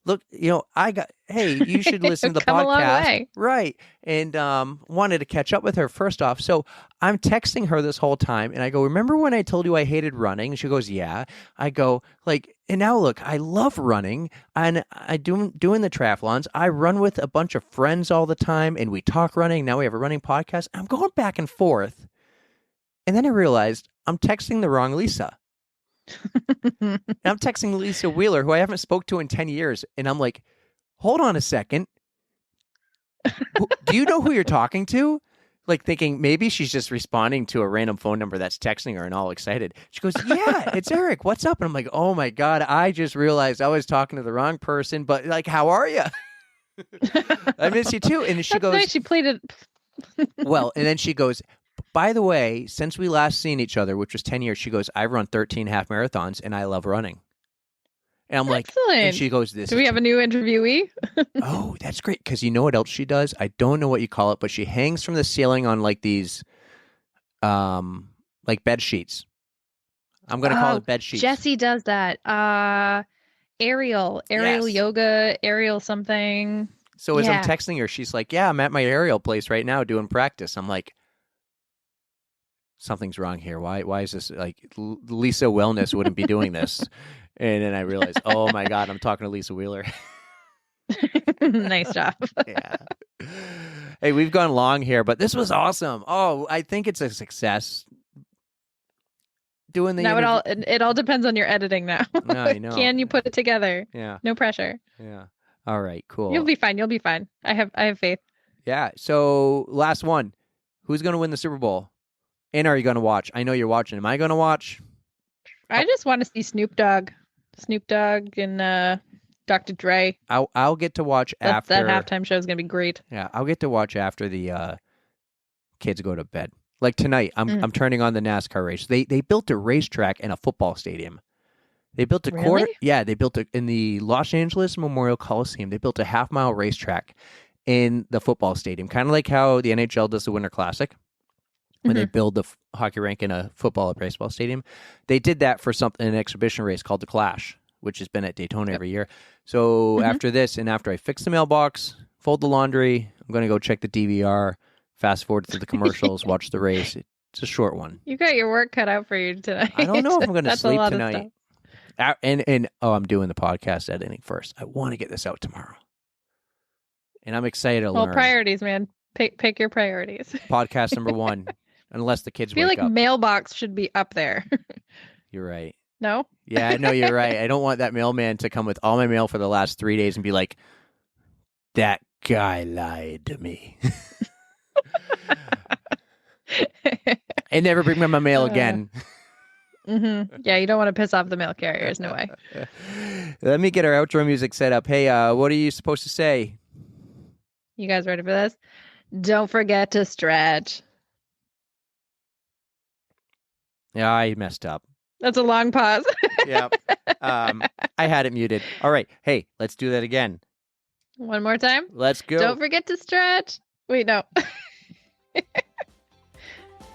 A: look, you should listen to the
B: Come
A: podcast.
B: a long way.
A: Right. And wanted to catch up with her first off. So I'm texting her this whole time, and I go, remember when I told you I hated running? And she goes, yeah. I go, and now look, I love running, and I doing the triathlons. I run with a bunch of friends all the time, and we talk running. Now we have a running podcast. I'm going back and forth. And then I realized I'm texting the wrong Lisa. And I'm texting Lisa Wheeler, who I haven't spoke to in 10 years. And I'm like, hold on a second. Do you know who you're talking to? Like thinking maybe she's just responding to a random phone number that's texting her and all excited. She goes, yeah, it's Eric. What's up? And I'm like, oh my God, I just realized I was talking to the wrong person, but like, how are you? I miss you too. And she
B: That's
A: goes,
B: nice. She played it.
A: well, and then she goes, by the way, since we last seen each other, which was 10 years, she goes, I've run 13 half marathons and I love running. And I'm like, and she goes,
B: Do we have a new interviewee?
A: Oh, that's great. Because you know what else she does? I don't know what you call it, but she hangs from the ceiling on like these, like bed sheets. I'm going to call it bed sheets.
B: Jessie does that. Aerial
A: Yes.
B: yoga, aerial something.
A: So as I'm texting her, she's like, yeah, I'm at my aerial place right now doing practice. I'm like, something's wrong here. Why is this like Lisa Wellness wouldn't be doing this? And then I realized, oh my God, I'm talking to Lisa Wheeler.
B: Nice job.
A: Yeah. Hey, we've gone long here, but this was awesome. Oh, I think it's a success. Doing the
B: now it all depends on your editing now.
A: I know.
B: Can you put it together?
A: Yeah.
B: No pressure.
A: Yeah. All right, cool.
B: You'll be fine. You'll be fine. I have faith.
A: Yeah. So last one. Who's going to win the Super Bowl? And are you going to watch? I know you're watching. Am I going to watch?
B: I just want to see Snoop Dogg and Dr. Dre.
A: I'll get to watch after.
B: That halftime show is going to be great.
A: Yeah, I'll get to watch after the kids go to bed. Like tonight, I'm turning on the NASCAR race. They built a racetrack in a football stadium. They built a
B: Really?
A: they built it in the Los Angeles Memorial Coliseum. They built a half-mile racetrack in the football stadium, kind of like how the NHL does the Winter Classic. When they build the hockey rink in a football or baseball stadium, they did that for an exhibition race called the Clash, which has been at Daytona every year. So after this, and after I fix the mailbox, fold the laundry, I'm going to go check the DVR, fast forward through the commercials, watch the race. It's a short one.
B: You got your work cut out for you tonight.
A: I don't know if I'm going to
B: That's
A: sleep
B: a lot
A: tonight.
B: Of
A: And I'm doing the podcast editing first. I want to get this out tomorrow, and I'm excited to learn.
B: Well, priorities, man. Pick your priorities.
A: Podcast number 1. Unless the kids
B: I feel
A: wake
B: like
A: up.
B: mailbox should be up there.
A: You're right.
B: No?
A: Yeah, I know you're right. I don't want that mailman to come with all my mail for the last 3 days and be like, that guy lied to me. And never bring me my mail again.
B: Yeah, you don't want to piss off the mail carriers. No way.
A: Let me get our outro music set up. Hey, what are you supposed to say?
B: You guys ready for this? Don't forget to stretch.
A: Yeah, I messed up.
B: That's a long pause.
A: Yeah. I had it muted. All right. Hey, let's do that again.
B: One more time.
A: Let's go.
B: Don't forget to stretch. Wait, no.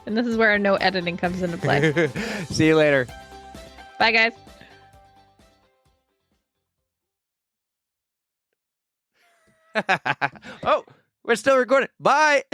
B: And this is where no editing comes into play.
A: See you later.
B: Bye, guys.
A: Oh, we're still recording. Bye.